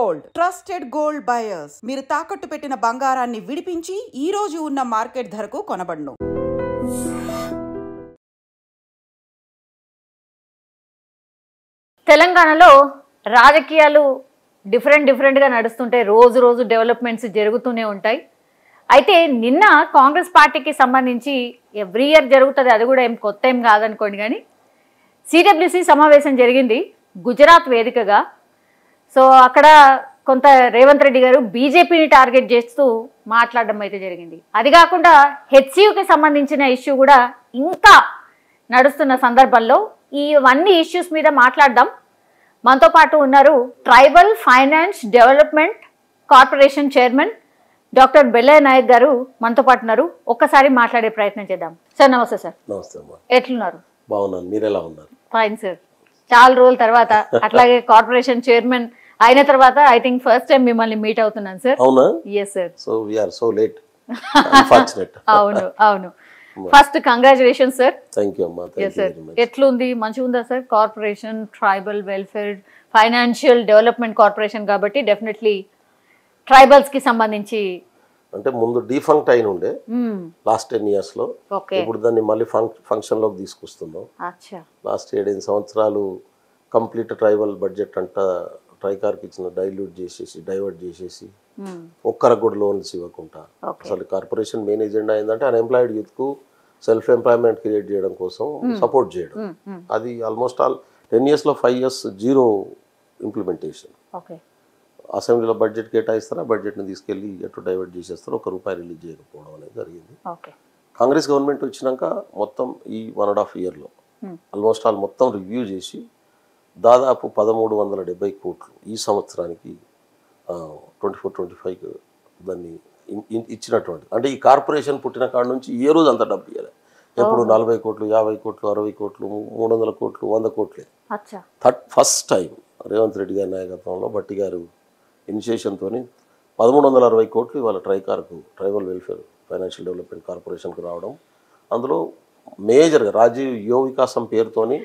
Gold, trusted gold buyers. మీరు తాకట్టు పెట్టిన బంగారాన్ని విడిపించి ఈ రోజు ఉన్న మార్కెట్ ధరకు కొనబడును. తెలంగాణలో రాజకీయాలు డిఫరెంట్గా నడుస్తుంటాయి. రోజు రోజు డెవలప్మెంట్స్ జరుగుతూనే ఉంటాయి. అయితే నిన్న కాంగ్రెస్ పార్టీకి సంబంధించి ఎవ్రీ ఇయర్ జరుగుతుంది, అది కూడా ఏం కొత్త ఏం కాదనుకోండి, కానీ సిడబ్ల్యూసి సమావేశం జరిగింది గుజరాత్ వేదికగా. సో అక్కడ కొంత రేవంత్ రెడ్డి గారు బీజేపీని టార్గెట్ చేస్తూ మాట్లాడడం అయితే జరిగింది. అది కాకుండా హెచ్సియుకి సంబంధించిన ఇష్యూ కూడా ఇంకా నడుస్తున్న సందర్భంలో ఇవన్నీ ఇష్యూస్ మీద మాట్లాడదాం. మనతో పాటు ఉన్నారు tribal finance development corporation chairman doctor Bellaiah Naik గారు మనతో పాటు ఉన్నారు. ఒక్కసారి మాట్లాడే ప్రయత్నం చేద్దాం. సార్ నమస్తే. సార్ నమస్తే అమ్మా. ఎట్లున్నారు? బాగున్నాను, మీరు ఎలా ఉన్నారు? Fine sir. చాలా రోజుల తర్వాత అట్లాగే కార్పొరేషన్ చైర్మన్ అయిన తర్వాత ఐ థింక్ ఫస్ట్ టైం మిమ్మల్ని మీట్ అవుతున్నాను సార్. అవునా? yes sir. So we are so late, unfortunate. అవును. First congratulations sir. Thank you అమ్మా. yes sir. ఎట్లుంది? మంచిగా ఉందా సార్? Corporation tribal welfare financial development corporation కాబట్టి డెఫినెట్లీ ట్రైబల్స్ కి సంబంధించి అంటే ముందు డిఫంక్ట్ అయిన ఉండే లాస్ట్ 10 years లో. ఇప్పుడు దాన్ని మళ్ళీ ఫంక్షన్ లోకి తీసుకొస్తున్నాం. లాస్ట్ 7 సంవత్సరాలు కంప్లీట్ ట్రైబల్ బడ్జెట్ అంట ట్రైకార్కి ఇచ్చిన డైవర్ట్ చేసేసి ఒక్కరికి కూడా లోన్స్ ఇవ్వకుండా అసలు కార్పొరేషన్ మెయిన్ ఎజెండా ఏంటంటే అన్ఎంప్లాయిడ్ యూత్ కు సెల్ఫ్ ఎంప్లాయ్మెంట్ క్రియేట్ చేయడం కోసం సపోర్ట్ చేయడం. అది ఆల్మోస్ట్ ఆల్ 10 years లో 5 years జీరో ఇంప్లిమెంటేషన్. అసెంబ్లీలో బడ్జెట్ కేటాయిస్తారు, ఆ బడ్జెట్ని తీసుకెళ్ళి ఎటు డైవర్ట్ చేసేస్తారు, ₹1 రిలీజ్ చేయకపోవడం అనేది జరిగింది. కాంగ్రెస్ గవర్నమెంట్ వచ్చినాక మొత్తం ఈ 1.5 yearలో ఆల్మోస్ట్ ఆల్ మొత్తం రివ్యూ చేసి దాదాపు 1,370 కోట్లు ఈ సంవత్సరానికి 24-25 దాన్ని ఇచ్చినటువంటి. అంటే ఈ కార్పొరేషన్ పుట్టిన కాడ నుంచి ఏ రోజు అంత డబ్బు ఇవ్వాలి. ఎప్పుడు 40 కోట్లు, 50 కోట్లు, 60 కోట్లు, 300 కోట్లు, 100 కోట్లే. ఫస్ట్ టైం రేవంత్ రెడ్డి గారి నాయకత్వంలో బట్టి గారు ఇనిషియేషన్తో 1,360 కోట్లు ఇవాళ ట్రైబల్ వెల్ఫేర్ ఫైనాన్షియల్ డెవలప్మెంట్ కార్పొరేషన్కి రావడం. అందులో మేజర్గా రాజీవ్ యువ వికాసం పేరుతోని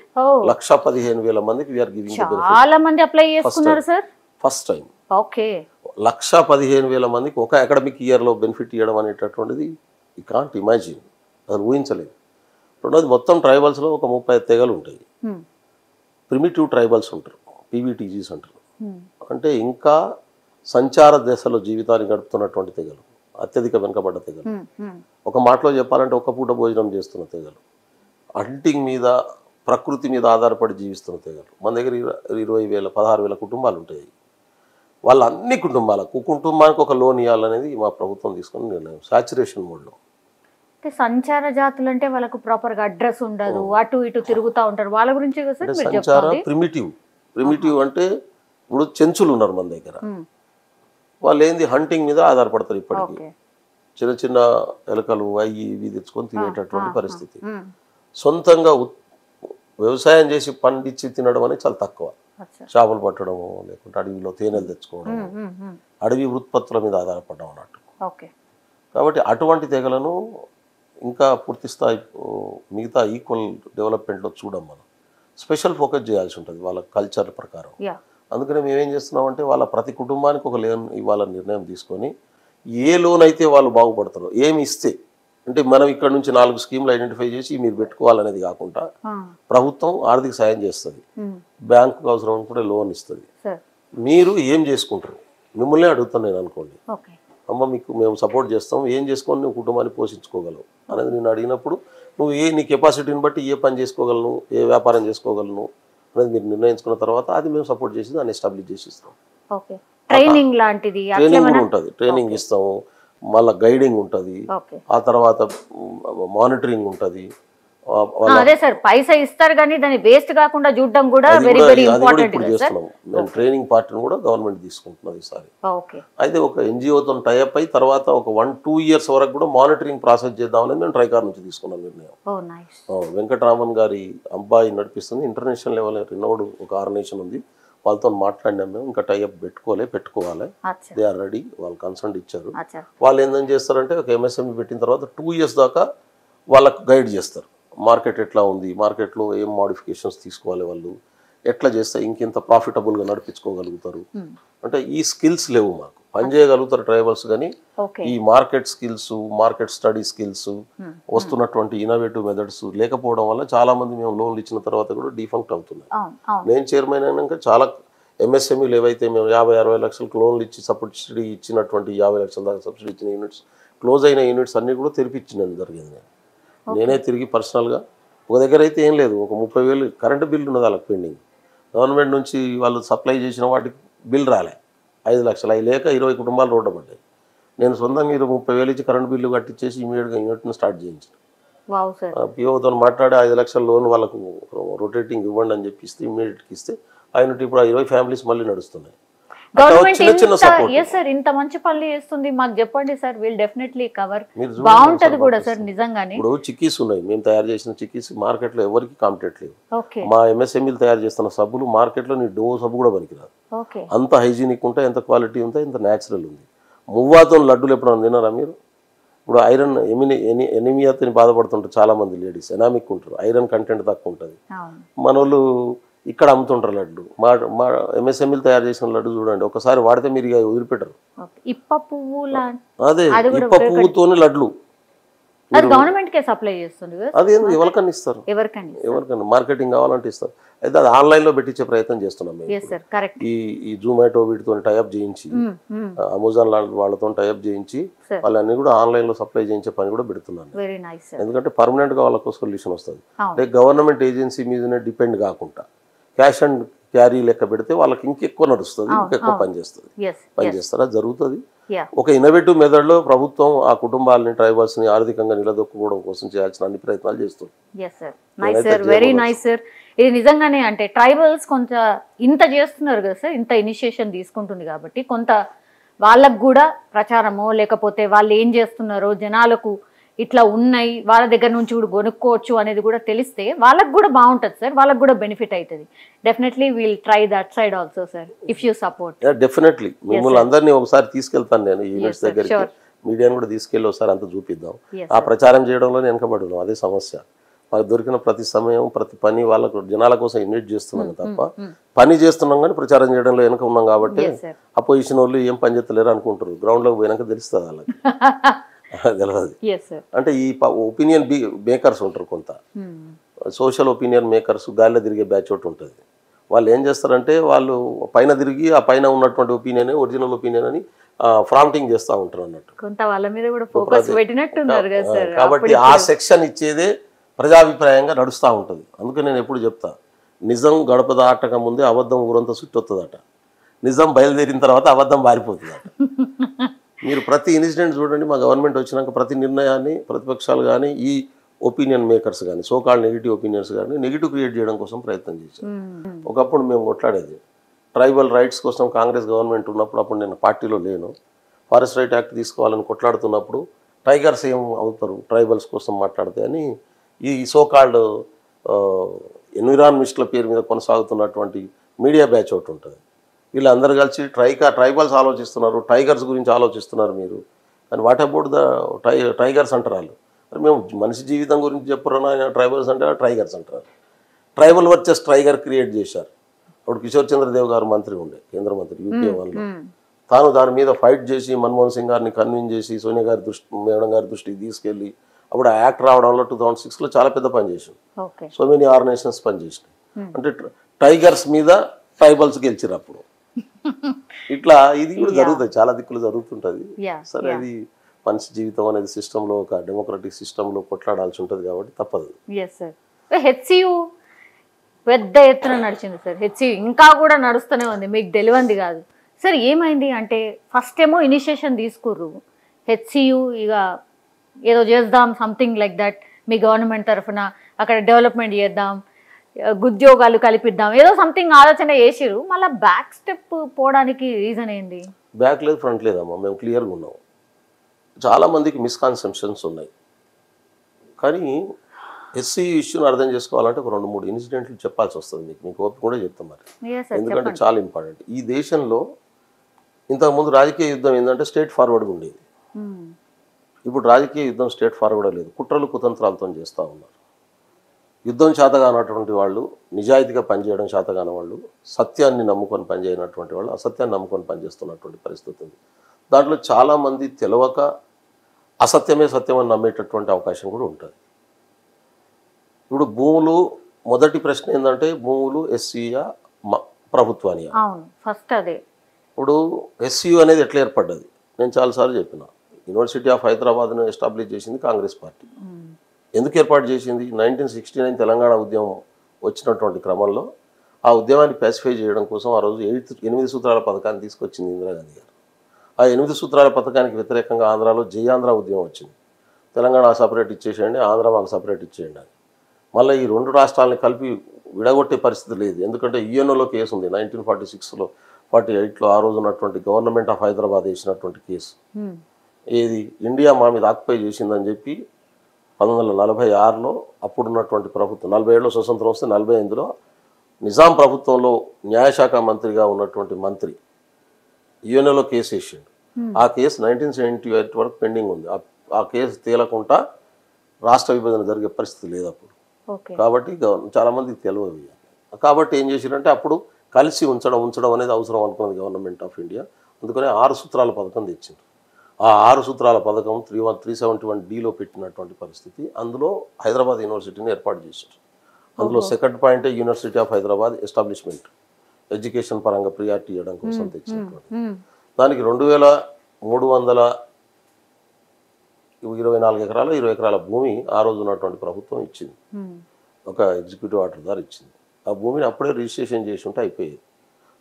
1,15,000 మందికి వీఆర్ గివింగ్ ఫస్ట్ టైం 1,15,000 మందికి ఒక అకాడమిక్ ఇయర్లో బెనిఫిట్ ఇవ్వడం అనేటటువంటిది యూ కాంట్ ఇమాజిన్, అసలు ఊహించలేదు. రెండోది మొత్తం ట్రైబల్స్లో ఒక 30 తెగలు ఉంటాయి. ప్రిమిటివ్ ట్రైబల్స్ ఉంటారు, పీవీటీజీస్ అంటారు. అంటే ఇంకా సంచార దశలో జీవితాన్ని గడుపుతున్నటువంటి తెగలు, అత్యధిక వెనుకబడ్డ తెగలు. ఒక మాటలో చెప్పాలంటే ఒక పూట భోజనం చేస్తున్న తెగలు, హంటింగ్ మీద ప్రకృతి మీద ఆధారపడి జీవిస్తున్న తెగలు. మన దగ్గర 20,000 16,000 కుటుంబాలు ఉంటాయి. వాళ్ళ అన్ని కుటుంబానికి ఒక లోన్ ఇవ్వాలనేది మా ప్రభుత్వం తీసుకున్న నిర్ణయం సాచురేషన్ మోడ్లో. సంచార జాతులు అంటే వాళ్ళకు ప్రాపర్ గా అడ్రస్ ఉండదు, అటు ఇటు తిరుగుతూ ఉంటారు. వాళ్ళ గురించి సంచార ప్రిమిటివ్ అంటే ఇప్పుడు చెంచులు ఉన్నారు మన దగ్గర. వాళ్ళు ఏంది హంటింగ్ మీద ఆధారపడతారు. ఇప్పటికీ చిన్న చిన్న ఎలకలు అవి ఇవి తెచ్చుకొని తినేటటువంటి పరిస్థితి. సొంతంగా వ్యవసాయం చేసి పండించి తినడం అనేది చాలా తక్కువ. చేపలు పట్టడము, లేకుంటే అడవిలో తేనెలు తెచ్చుకోవడం, అడవి ఉత్పత్తుల మీద ఆధారపడడం అన్నట్టు. కాబట్టి అటువంటి తెగలను ఇంకా పూర్తి స్థాయి మిగతా ఈక్వల్ డెవలప్మెంట్లో చూడం మనం స్పెషల్ ఫోకస్ చేయాల్సి ఉంటుంది వాళ్ళ కల్చర్ ప్రకారం. అందుకనే మేమేం చేస్తున్నామంటే వాళ్ళ ప్రతి కుటుంబానికి ఒక లోన్ ఇవ్వాలని నిర్ణయం తీసుకొని ఏ లోన్ అయితే వాళ్ళు బాగుపడతారో ఏమి ఇస్తే, అంటే మనం ఇక్కడ నుంచి 4 స్కీమ్లు ఐడెంటిఫై చేసి మీరు పెట్టుకోవాలనేది కాకుండా ప్రభుత్వం ఆర్థిక సాయం చేస్తుంది, బ్యాంకు అవసరం కూడా లోన్ ఇస్తుంది. మీరు ఏం చేసుకుంటారు మిమ్మల్ని అడుగుతాను నేను అనుకోండి, అమ్మ మీకు మేము సపోర్ట్ చేస్తాం, ఏం చేసుకొని నువ్వు కుటుంబాన్ని పోషించుకోగలవు అనేది నేను అడిగినప్పుడు నువ్వు నీ కెపాసిటీని బట్టి ఏ పని చేసుకోగలను, ఏ వ్యాపారం చేసుకోగలను అనేది మీరు నిర్ణయించుకున్న తర్వాత అది మేము సపోర్ట్ చేసి దాన్ని ఎస్టాబ్లిష్ చేసి ఇస్తాం. ట్రైనింగ్ లాంటిది కూడా ఉంటుంది, ట్రైనింగ్ ఇస్తాము, మళ్ళీ గైడింగ్ ఉంటుంది, ఆ తర్వాత మానిటరింగ్ ఉంటుంది. అదే సార్, పైసా ఇస్తారు కానీ దాన్ని వేస్ట్ కాకుండా చూడడం కూడా వెరీ వెరీ ఇంపార్టెంట్. మేము ట్రైనింగ్ పార్ట్ని కూడా గవర్నమెంట్ తీసుకుంటున్నాం ఈసారి. అయితే ఒక ఎన్జిఓతో టైఅప్ అయి తర్వాత ఒక 1-2 years వరకు కూడా మానిటరింగ్ ప్రాసెస్ చేద్దామని మేము ట్రైకార్ నుంచి తీసుకున్నాం నిర్ణయం. వెంకటరామన్ గారి అబ్బాయి నడిపిస్తుంది, ఇంటర్నేషనల్ లెవెల్ రినౌడ్ ఒక ఆర్గనైజేషన్ ఉంది, వాళ్ళతో మాట్లాడినాం మేము. ఇంకా టైఅప్ పెట్టుకోవాలి, దే ఆర్ రెడీ, వాళ్ళు కన్సల్ట్ ఇచ్చారు. వాళ్ళు ఏందని చేస్తారంటే ఒక ఎంఎస్ఎంఈ పెట్టిన తర్వాత 2 years దాకా వాళ్ళకు గైడ్ చేస్తారు. మార్కెట్ ఎట్లా ఉంది, మార్కెట్లో ఏం మోడిఫికేషన్స్ తీసుకోవాలి, వాళ్ళు ఎట్లా చేస్తే ఇంకెంత ప్రాఫిటబుల్గా నడిపించుకోగలుగుతారు అంటే ఈ స్కిల్స్ లేవు మాకు. పని చేయగలుగుతారు ట్రైబల్స్ కానీ ఈ market skills, market study skills, వస్తున్నటువంటి ఇన్నోవేటివ్ మెథడ్స్ లేకపోవడం వల్ల చాలా మంది మేము లోన్లు ఇచ్చిన తర్వాత కూడా డిఫంక్ట్ అవుతున్నాయి. నేను చైర్మన్ అయినాక చాలా ఎంఎస్ఎంఈలు ఏవైతే మేము 50-60 లక్షలకు లోన్లు ఇచ్చి సబ్సిడీ ఇచ్చినటువంటి 50 లక్షల దాకా సబ్సిడీ ఇచ్చిన యూనిట్స్, క్లోజ్ అయిన యూనిట్స్ అన్నీ కూడా తెరిపించినది జరిగింది. నేనే తిరిగి పర్సనల్గా ఒక దగ్గర అయితే ఏం లేదు, ఒక 30,000 కరెంటు బిల్లు ఉన్నది వాళ్ళకి పెండింగ్. గవర్నమెంట్ నుంచి వాళ్ళు సప్లై చేసిన వాటికి బిల్ రాలే 5 లక్షలు. అవి లేక 20 కుటుంబాలు రోడ్డు పడ్డాయి. నేను సొంతంగా 30,000 ఇచ్చి కరెంటు బిల్లు కట్టించేసి ఇమీడియట్గా యూనిట్ని స్టార్ట్ చేయించాను. పిఓతో మాట్లాడి 5 లక్షల లోన్ వాళ్ళకు రొటేటింగ్ ఇవ్వండి అని చెప్పిస్తే ఇమీడియట్గా ఇస్తే ఆ యూనిట్ ఇప్పుడు 20 ఫ్యామిలీస్ మళ్ళీ నడుస్తున్నాయి. ఇంత మంచి పనులు చేస్తుంది మాకు చెప్పండి సార్, వీల్ డెఫినెట్లీ కవర్ బాగుంటది కూడా సార్ నిజంగానే. ఇప్పుడు చిక్కీస్ ఉన్నాయి, మేము తయారు చేసిన చిక్కీస్ మార్కెట్ లో ఎవరికి కాంపిటేట్ లేవు. మా ఎంఎస్ఎంఈలు తయారు చేస్తున్న సబ్బులు మార్కెట్ లో నీ డో సబ్బు కూడా పనికిరాదు. అంత హైజీనిక్ ఉంటాయి, ఎంత క్వాలిటీ ఉంటాయి, ఎంత న్యాచురల్ ఉంది. మువ్వాతో లడ్డూలు ఎప్పుడైనా తిన్నారా మీరు? ఇప్పుడు ఐరన్ ఎనిమియాతో బాధపడుతుంటారు చాలా మంది లేడీస్, ఎనామిక్ ఉంటారు, ఐరన్ కంటెంట్ తక్కువ ఉంటుంది. మన వాళ్ళు ఇక్కడ అమ్ముతుంటారు లడ్డు. మా ఎంఎస్ఎంఈలు తయారు చేసిన లడ్డు చూడండి, ఒకసారి వాడితే మీరు ఇక వదిలిపెట్టరు. అదే ఇప్ప పువ్వుతోని లడ్లు గవర్నమెంట్ కే సప్లై చేస్తుంది. అది ఎవరికన్నా ఇస్తారు, ఎవరికన్నా మార్కెటింగ్ కావాలంటే ఇస్తారు. అయితే అది ఆన్లైన్ లో పెట్టించే ప్రయత్నం చేస్తున్నాం మేము. ఈ జొమాటో వీటితో టైఅప్ చేయించి, అమెజాన్ వాళ్ళతో టైఅప్ చేయించి వాళ్ళన్నీ కూడా ఆన్లైన్ లో సప్లై చేయించే పని కూడా పెడుతున్నాను. ఎందుకంటే పర్మనెంట్ గా వాళ్ళకు సొల్యూషన్ వస్తుంది. అంటే గవర్నమెంట్ ఏజెన్సీ మీదనే డిపెండ్ కాకుండా క్యాష్ అండ్ క్యారీ లెక్క పెడితే వాళ్ళకి ఇంకెక్కువ నడుస్తుంది, ఇంకెక్కువ పనిచేస్తారు. అది జరుగుతుంది. ఒక ఇన్నోవేటివ్ మెథడ్ లో ప్రభుత్వం ఆ కుటుంబాలని, ట్రైబల్స్ ని ఆర్థికంగా నిలదొక్కుకోవడం కోసం చేయాల్సిన అన్ని ప్రయత్నాలు చేస్తుంది. Very nice sir. ఇది నిజంగానే అంటే ట్రైబల్స్ కొంత ఇంత చేస్తున్నారు కదా సార్, ఇంత ఇనిషియేషన్ తీసుకుంటుంది కాబట్టి కొంత వాళ్ళకు కూడా ప్రచారమో లేకపోతే వాళ్ళు ఏం చేస్తున్నారో జనాలకు ఇట్లా ఉన్నాయి వాళ్ళ దగ్గర నుంచి కూడా కొనుక్కోవచ్చు అనేది కూడా తెలిస్తే వాళ్ళకు కూడా బాగుంటుంది సార్, వాళ్ళకు కూడా బెనిఫిట్ అవుతుంది. Definitely will try that side also sir if you support. Definitely మిమ్మల్ని అందరినీ ఒకసారి తీసుకెళ్తాను నేను యూనిట్స్ దగ్గరికి, మీడియాని కూడా తీసుకెళ్ళి ఒకసారి అంతా చూపిద్దాం. ఆ ప్రచారం చేయడంలో వెనకబడున్నాం, అదే సమస్య. మాకు దొరికిన ప్రతి సమయం ప్రతి పని వాళ్ళకు జనాల కోసం ఇన్వైట్ చేస్తున్నాం తప్ప పని చేస్తున్నాం కానీ ప్రచారం చేయడంలో వెనక ఉన్నాం. కాబట్టి అపోజిషన్ వాళ్ళు ఏం పని చేస్తలేరు అనుకుంటారు, గ్రౌండ్లోకి పోయినాక తెలుస్తుంది వాళ్ళకి. తెలియదు అంటే ఈ ఒపీనియన్ మేకర్స్ ఉంటారు, కొంత సోషల్ ఒపీనియన్ మేకర్స్, గాలిలో తిరిగే బ్యాచ్ ఒకటి ఉంటుంది. వాళ్ళు ఏం చేస్తారంటే వాళ్ళు పైన తిరిగి ఆ పైన ఉన్నటువంటి ఒపీనియన్ ఒరిజినల్ ఒపీనియన్ అని ప్రాంప్టింగ్ చేస్తూ ఉంటారు అన్నట్టు. కాబట్టి ఆ సెక్షన్ ఇచ్చేదే ప్రజాభిప్రాయంగా నడుస్తూ ఉంటుంది. అందుకే నేను ఎప్పుడు చెప్తా, నిజం గడప దాటక ముందే అబద్ధం ఊరంతా చుట్టొస్తుందట, నిజం బయలుదేరిన తర్వాత అబద్ధం పారిపోతుందట. మీరు ప్రతి ఇన్సిడెంట్ చూడండి, మా గవర్నమెంట్ వచ్చినాక ప్రతి నిర్ణయాన్ని ప్రతిపక్షాలు కానీ ఈ ఒపీనియన్ మేకర్స్ కానీ సోకాల్డ్ నెగిటివ్ ఒపీనియన్స్ కానీ నెగిటివ్ క్రియేట్ చేయడం కోసం ప్రయత్నం చేశారు. ఒకప్పుడు మేము కొట్లాడేది ట్రైబల్ రైట్స్ కోసం, కాంగ్రెస్ గవర్నమెంట్ ఉన్నప్పుడు, అప్పుడు నేను పార్టీలో లేను, ఫారెస్ట్ రైట్ యాక్ట్ తీసుకోవాలని కొట్లాడుతున్నప్పుడు టైగర్స్ ఏం అవుతారు ట్రైబల్స్ కోసం మాట్లాడితే అని ఈ సోకాల్డ్ ఎన్విరాన్మిస్టుల పేరు మీద కొనసాగుతున్నటువంటి మీడియా బ్యాచ్ ఒకటి ఉంటుంది. వీళ్ళందరూ కలిసి ట్రైబల్స్ ఆలోచిస్తున్నారు, టైగర్స్ గురించి ఆలోచిస్తున్నారు మీరు అని. వాట్ అబౌట్ ద టైగర్స్ అంటారు వాళ్ళు. మేము మనిషి జీవితం గురించి చెప్పురన్నా, ట్రైబల్స్ అంటే టైగర్స్ అంటారు. ట్రైబల్ వర్సెస్ టైగర్ క్రియేట్ చేశారు. అప్పుడు కిషోర్ చంద్రదేవ్ గారు మంత్రి ఉండే, కేంద్ర మంత్రి యూపీఏ వన్లో. తాను దాని మీద ఫైట్ చేసి మన్మోహన్ సింగ్ గారిని కన్విన్స్ చేసి సోనియా గారి మేడం గారి దృష్టికి తీసుకెళ్ళి అప్పుడు ఆ యాక్ట్ రావడంలో 2006లో చాలా పెద్ద పని చేసింది. సో మెనీ ఆర్గనైజేషన్స్ పనిచేసినాయి. అంటే టైగర్స్ మీద ట్రైబల్స్ గెలిచారు అప్పుడు. ఇట్లా ఇది కూడా జరుగుతుంది, చాలా దిక్కులు జరుగుతుంటుంది. సరే, అది మనిషి జీవితం అనేది సిస్టంలో, ఒక డెమోక్రటిక్ సిస్టంలో కొట్లాడాల్సి ఉంటుంది కాబట్టి తప్పదు. హెచ్సియు పెద్ద ఎత్తున నడిచింది సార్, హెచ్సియు ఇంకా కూడా నడుస్తూనే ఉంది, మీకు తెలియంది కాదు సార్. ఏమైంది అంటే ఫస్ట్ ఏమో ఇనిషియేషన్ తీసుకుర్రు, హెచ్సియు ఇక ఏదో చేద్దాం something like that, me government తరఫున అక్కడ డెవలప్మెంట్ చేద్దాం, ఉద్యోగాలు కల్పిద్దాం, ఏదో సంథింగ్ ఆలోచన చేసిరు. మళ్ళీ బ్యాక్ స్టెప్ పోవడానికి రీజన్ ఏంది? బ్యాక్ లేదు, ఫ్రంట్ లేదమ్మా, మేము క్లియర్గా ఉన్నాం. చాలామందికి మిస్కాన్సెప్షన్స్ ఉన్నాయి. కానీ ఎస్సీ ఇష్యూని అర్థం చేసుకోవాలంటే ఒక 2-3 ఇన్సిడెంట్లు చెప్పాల్సి వస్తుంది. మీకు ఓపిక కూడా చెప్తాం మరి, ఎందుకంటే చాలా ఇంపార్టెంట్. ఈ దేశంలో ఇంతకుముందు రాజకీయ యుద్ధం ఏంటంటే స్ట్రేట్ ఫార్వర్డ్గా ఉండేది. ఇప్పుడు రాజకీయ యుద్ధం స్ట్రేట్ ఫార్వర్డ్ లేదు, కుట్రలు కుతంత్రాలతో చేస్తూ ఉన్నారు. యుద్ధం చేతగానటువంటి వాళ్ళు, నిజాయితీగా పనిచేయడం చేతగాని వాళ్ళు, సత్యాన్ని నమ్ముకొని పనిచేయనటువంటి వాళ్ళు అసత్యాన్ని నమ్ముకొని పనిచేస్తున్నటువంటి పరిస్థితి ఉంది. దాంట్లో చాలామంది తెలవక అసత్యమే సత్యం అని నమ్మేటటువంటి అవకాశం కూడా ఉంటుంది. ఇప్పుడు భూములు మొదటి ప్రశ్న ఏంటంటే భూములు ఎస్సీయా ప్రభుత్వానియా? అవును, ఫస్ట్ అదే. ఇప్పుడు ఎస్సీయూ అనేది ఎట్లా ఏర్పడ్డది నేను చాలాసార్లు చెప్పిన. యూనివర్సిటీ ఆఫ్ హైదరాబాద్ను ఎస్టాబ్లిష్ చేసింది కాంగ్రెస్ పార్టీ. ఎందుకు ఏర్పాటు చేసింది? 1969 తెలంగాణ ఉద్యమం వచ్చినటువంటి క్రమంలో ఆ ఉద్యమాన్ని పాసిఫై చేయడం కోసం ఆ రోజు 8 సూత్రాల పథకాన్ని తీసుకొచ్చింది ఇందిరాగాంధీ గారు. ఆ 8 సూత్రాల పథకానికి వ్యతిరేకంగా ఆంధ్రాలో జయాంధ్ర ఉద్యమం వచ్చింది. తెలంగాణ సపరేట్ ఇచ్చేసేయండి, ఆంధ్ర మాకు సపరేట్ ఇచ్చేయండి అని. మళ్ళీ ఈ 2 రాష్ట్రాలని కలిపి విడగొట్టే పరిస్థితి లేదు. ఎందుకంటే యూఎన్ఓలో కేసు ఉంది 1946లో 48లో ఆ రోజు ఉన్నటువంటి గవర్నమెంట్ ఆఫ్ హైదరాబాద్ వేసినటువంటి కేసు. ఏది ఇండియా మా మీద ఆక్యుపై చేసిందని చెప్పి 1946లో అప్పుడున్నటువంటి ప్రభుత్వం, 47లో స్వతంత్రం వస్తే 48లో నిజాం ప్రభుత్వంలో న్యాయశాఖ మంత్రిగా ఉన్నటువంటి మంత్రి యూఎన్ఓలో కేసు వేసిండు. ఆ కేసు 1978 వరకు పెండింగ్ ఉంది. ఆ కేసు తేలకుండా రాష్ట్ర విభజన జరిగే పరిస్థితి లేదు అప్పుడు. కాబట్టి చాలామందికి తెలియదు. కాబట్టి ఏం చేసిరంటే అప్పుడు కలిసి ఉంచడం అనేది అవసరం అనుకున్నది గవర్నమెంట్ ఆఫ్ ఇండియా. అందుకనే 6 సూత్రాల పథకం తెచ్చింది. ఆ 6 సూత్రాల పథకం 371Dలో పెట్టినటువంటి పరిస్థితి. అందులో హైదరాబాద్ యూనివర్సిటీని ఏర్పాటు చేశారు. అందులో సెకండ్ పాయింటే university of Hyderabad establishment, education పరంగా ప్రియారిటీ ఇవ్వడం కోసం తెచ్చినటువంటి దానికి 2324 ఎకరాలు 20 ఎకరాల భూమి ఆ రోజు ఉన్నటువంటి ప్రభుత్వం ఇచ్చింది. ఒక ఎగ్జిక్యూటివ్ ఆర్డర్ ద్వారా ఇచ్చింది. ఆ భూమిని అప్పుడే రిజిస్ట్రేషన్ చేసి ఉంటే అయిపోయేది.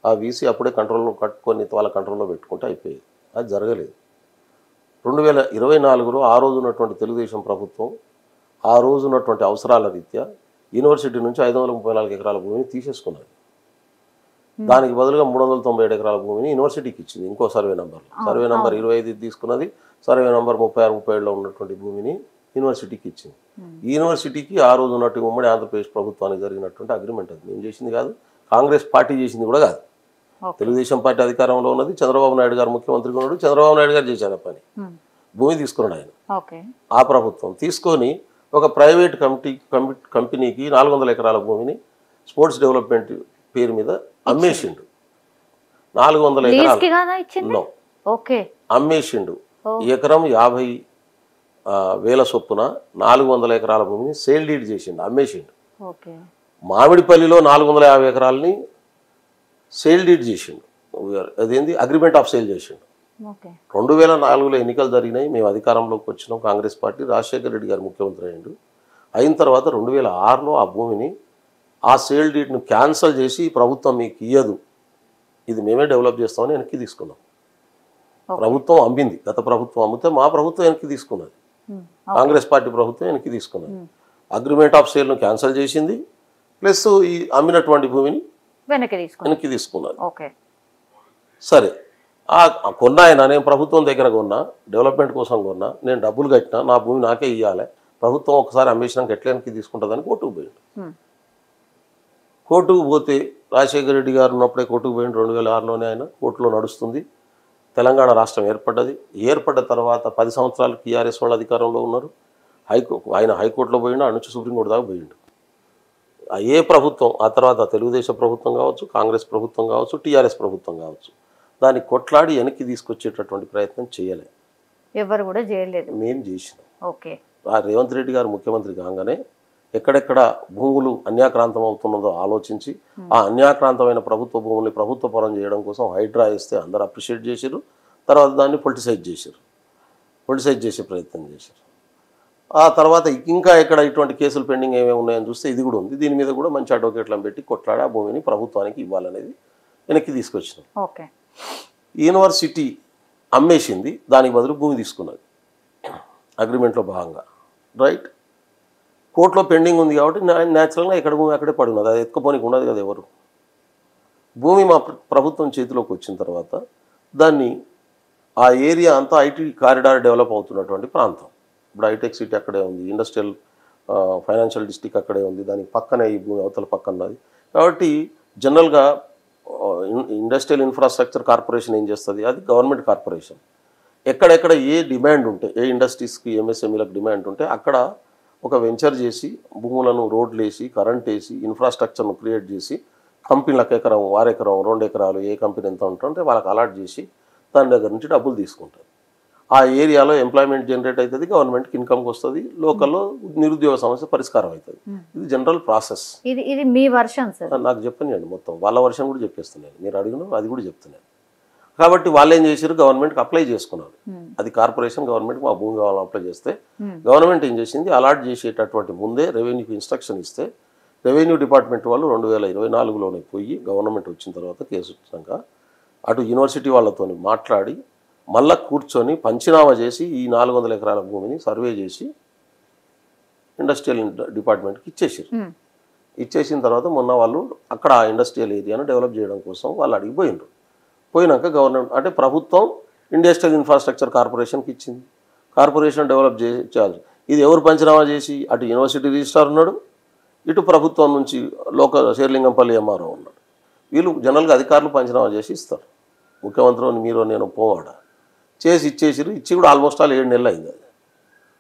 ఆ వీసీ అప్పుడే కంట్రోల్లో కట్టుకొని వాళ్ళ కంట్రోల్లో పెట్టుకుంటే అయిపోయేది. అది జరగలేదు. 2024లో ఆ రోజు ఉన్నటువంటి తెలుగుదేశం ప్రభుత్వం ఆ రోజు ఉన్నటువంటి అవసరాల రీత్యా యూనివర్సిటీ నుంచి 534 ఎకరాల భూమిని తీసేసుకున్నది. దానికి బదులుగా 397 ఎకరాల భూమిని యూనివర్సిటీకి ఇచ్చింది. ఇంకో సర్వే నెంబర్ 25 తీసుకున్నది. సర్వే నెంబర్ 36-37లో ఉన్నటువంటి భూమిని యూనివర్సిటీకి ఇచ్చింది. ఈ యూనివర్సిటీకి ఆ రోజు ఉన్నట్టు ఉమ్మడి ఆంధ్రప్రదేశ్ ప్రభుత్వానికి జరిగినటువంటి అగ్రిమెంట్. అది మేము చేసింది కాదు, కాంగ్రెస్ పార్టీ చేసింది కూడా కాదు. తెలుగుదేశం పార్టీ అధికారంలో ఉన్నది, చంద్రబాబు నాయుడు గారు ముఖ్యమంత్రిగా ఉన్నాడు, చంద్రబాబు నాయుడు గారు చేశారు పని. భూమి తీసుకున్నాడు ఆయన. ఆ ప్రభుత్వం తీసుకొని ఒక ప్రైవేట్ కంపెనీకి 400 ఎకరాల భూమిని స్పోర్ట్స్ డెవలప్మెంట్ పేరు మీద అమ్మేసిండు. 400 ఎకరాలు అమ్మేసిండు. ఎకరం 50,000 చొప్పున 400 ఎకరాల భూమిని సేల్ డీడ్ చేసిండు, అమ్మేసిండు. మామిడిపల్లిలో 450 ఎకరాలని సేల్ డీడ్ చేసిండు. అదేంది అగ్రిమెంట్ ఆఫ్ సేల్ చేసిండు. 2004లో ఎన్నికలు జరిగినాయి. మేము అధికారంలోకి వచ్చినాం. కాంగ్రెస్ పార్టీ, రాజశేఖర రెడ్డి గారు ముఖ్యమంత్రి అయ్యిండు. అయిన తర్వాత 2006లో ఆ భూమిని ఆ సేల్ డీడ్ను క్యాన్సల్ చేసి ప్రభుత్వం మీకు ఇయ్యదు, ఇది మేమే డెవలప్ చేస్తామని వెనక్కి తీసుకున్నాం. ప్రభుత్వం అమ్మింది, గత ప్రభుత్వం అమ్మితే మా ప్రభుత్వం వెనక్కి తీసుకున్నది, కాంగ్రెస్ పార్టీ ప్రభుత్వం వెనక్కి తీసుకున్నది. అగ్రిమెంట్ ఆఫ్ సేల్ను క్యాన్సల్ చేసింది, ప్లస్ ఈ అమ్మినటువంటి భూమిని వెనక్కి తీసుకున్నది. సరే, కొన్నా ఆయన, నేను ప్రభుత్వం దగ్గర కొన్నా, డెవలప్మెంట్ కోసం కొన్నా, నేను డబ్బులు కట్టినా, నా భూమి నాకే ఇవ్వాలి, ప్రభుత్వం ఒకసారి అమ్మేసినాక ఎట్లా వెనక్కి తీసుకుంటుందని కోర్టుకు పోయిండు. కోర్టుకు పోతే రాజశేఖర రెడ్డి గారు ఉన్నప్పుడే కోర్టుకు పోయిండు. 2006లోనే ఆయన కోర్టులో నడుస్తుంది. తెలంగాణ రాష్ట్రం ఏర్పడ్డది. ఏర్పడ్డ తర్వాత 10 సంవత్సరాలు టీఆర్ఎస్ వాళ్ళు అధికారంలో ఉన్నారు. ఆయన హైకోర్టులో పోయిండు, అటు నుంచి సుప్రీంకోర్టు దాకా పోయిండు. ఏ ప్రభుత్వం ఆ తర్వాత తెలుగుదేశం ప్రభుత్వం కావచ్చు, కాంగ్రెస్ ప్రభుత్వం కావచ్చు, టీఆర్ఎస్ ప్రభుత్వం కావచ్చు, దాన్ని కొట్లాడి వెనక్కి తీసుకొచ్చేటటువంటి ప్రయత్నం చేయలేదు. ఎవరు కూడా చేయలేదు. మేము చేసినాం. రేవంత్ రెడ్డి గారు ముఖ్యమంత్రి కాగానే ఎక్కడెక్కడ భూములు అన్యాక్రాంతం అవుతున్నదో ఆలోచించి ఆ అన్యాక్రాంతమైన ప్రభుత్వ భూముల్ని ప్రభుత్వ పరం చేయడం కోసం హైడ్రా వేస్తే అందరూ అప్రిషియేట్ చేశారు. తర్వాత దాన్ని పొలిటిసైజ్ చేసే ప్రయత్నం చేశారు. ఆ తర్వాత ఇంకా ఎక్కడ ఇటువంటి కేసులు పెండింగ్ ఏమేమి ఉన్నాయని చూస్తే ఇది కూడా ఉంది. దీని మీద కూడా మంచి అడ్వకేట్లను పెట్టి కొట్లాడి ఆ భూమిని ప్రభుత్వానికి ఇవ్వాలనేది వెనక్కి తీసుకొచ్చినాం. యూనివర్సిటీ అమ్మేసింది, దానికి బదులు భూమి తీసుకున్నది అగ్రిమెంట్లో భాగంగా. రైట్, కోర్టులో పెండింగ్ ఉంది కాబట్టి న్యాచురల్గా ఎక్కడ భూమి అక్కడే పడి ఉన్నది. అది ఎత్తుకుపోనికి ఉండదు కదా ఎవరు. భూమి మా ప్రభుత్వం చేతిలోకి వచ్చిన తర్వాత దాన్ని ఆ ఏరియా అంతా ఐటీ కారిడార్ డెవలప్ అవుతున్నటువంటి ప్రాంతం. ఇప్పుడు హైటెక్ సిటీ అక్కడే ఉంది, ఇండస్ట్రియల్ ఫైనాన్షియల్ డిస్ట్రిక్ట్ అక్కడే ఉంది, దానికి పక్కనే ఈ భూమి అవతల పక్కన ఉన్నది. కాబట్టి జనరల్గా ఇండస్ట్రియల్ ఇన్ఫ్రాస్ట్రక్చర్ కార్పొరేషన్ ఏం చేస్తుంది, అది గవర్నమెంట్ కార్పొరేషన్. ఎక్కడెక్కడ ఏ డిమాండ్ ఉంటే, ఏ ఇండస్ట్రీస్కి ఎంఎస్ఎంఈలకు డిమాండ్ ఉంటే అక్కడ ఒక వెంచర్ చేసి భూములను రోడ్లు వేసి కరెంట్ వేసి ఇన్ఫ్రాస్ట్రక్చర్ను క్రియేట్ చేసి కంపెనీలకు ఎకరం 1 ఎకరం 2 ఎకరాలు ఏ కంపెనీ ఎంత ఉంటుంటే వాళ్ళకి అలాట్ చేసి దాని దగ్గర నుంచి డబ్బులు తీసుకుంటారు. ఆ ఏరియాలో ఎంప్లాయ్మెంట్ జనరేట్ అవుతుంది, గవర్నమెంట్కి ఇన్కమ్కి వస్తుంది, లోకల్లో నిరుద్యోగ సమస్య పరిష్కారం అవుతుంది. ఇది జనరల్ ప్రాసెస్. ఇది మీ వర్షన్ సార్. నాకు చెప్పండి మొత్తం వాళ్ళ వర్షన్ కూడా చెప్పేస్తున్నాను. మీరు అడిగిన అది కూడా చెప్తున్నాను. కాబట్టి వాళ్ళు ఏం చేశారు, గవర్నమెంట్కి అప్లై చేసుకున్నారు. అది కార్పొరేషన్ గవర్నమెంట్కి మా భూమి కావాలని అప్లై చేస్తే గవర్నమెంట్ ఏం చేసింది, అలాట్ చేసేటటువంటి ముందే రెవెన్యూకి ఇన్స్ట్రక్షన్ ఇస్తే రెవెన్యూ డిపార్ట్మెంట్ వాళ్ళు 2024లోనే పోయి గవర్నమెంట్ వచ్చిన తర్వాత కేసు వచ్చినాక అటు యూనివర్సిటీ వాళ్ళతో మాట్లాడి మళ్ళా కూర్చొని పంచనామా చేసి ఈ 400 ఎకరాల భూమిని సర్వే చేసి ఇండస్ట్రియల్ డిపార్ట్మెంట్కి ఇచ్చేసారు. ఇచ్చేసిన తర్వాత మొన్న వాళ్ళు అక్కడ ఆ ఇండస్ట్రియల్ ఏరియాను డెవలప్ చేయడం కోసం వాళ్ళు అడిగిపోయినారు. పోయినాక గవర్నమెంట్ అంటే ప్రభుత్వం ఇండస్ట్రియల్ ఇన్ఫ్రాస్ట్రక్చర్ కార్పొరేషన్కి ఇచ్చింది. కార్పొరేషన్ డెవలప్ చేయాలి. ఇది ఎవరు పంచనామా చేసి, అటు యూనివర్సిటీ రిజిస్ట్రార్ ఉన్నాడు, ఇటు ప్రభుత్వం నుంచి లోకల్ శేర్లింగంపల్లి ఎంఆర్ఓ ఉన్నాడు. వీళ్ళు జనరల్గా అధికారులు పంచనామా చేసి ఇస్తారు. ముఖ్యమంత్రి మీరు నేను పోవాడ చేసి ఇచ్చేసారు. ఇచ్చి కూడా ఆల్మోస్ట్ 7 నెలలు అయింది. అది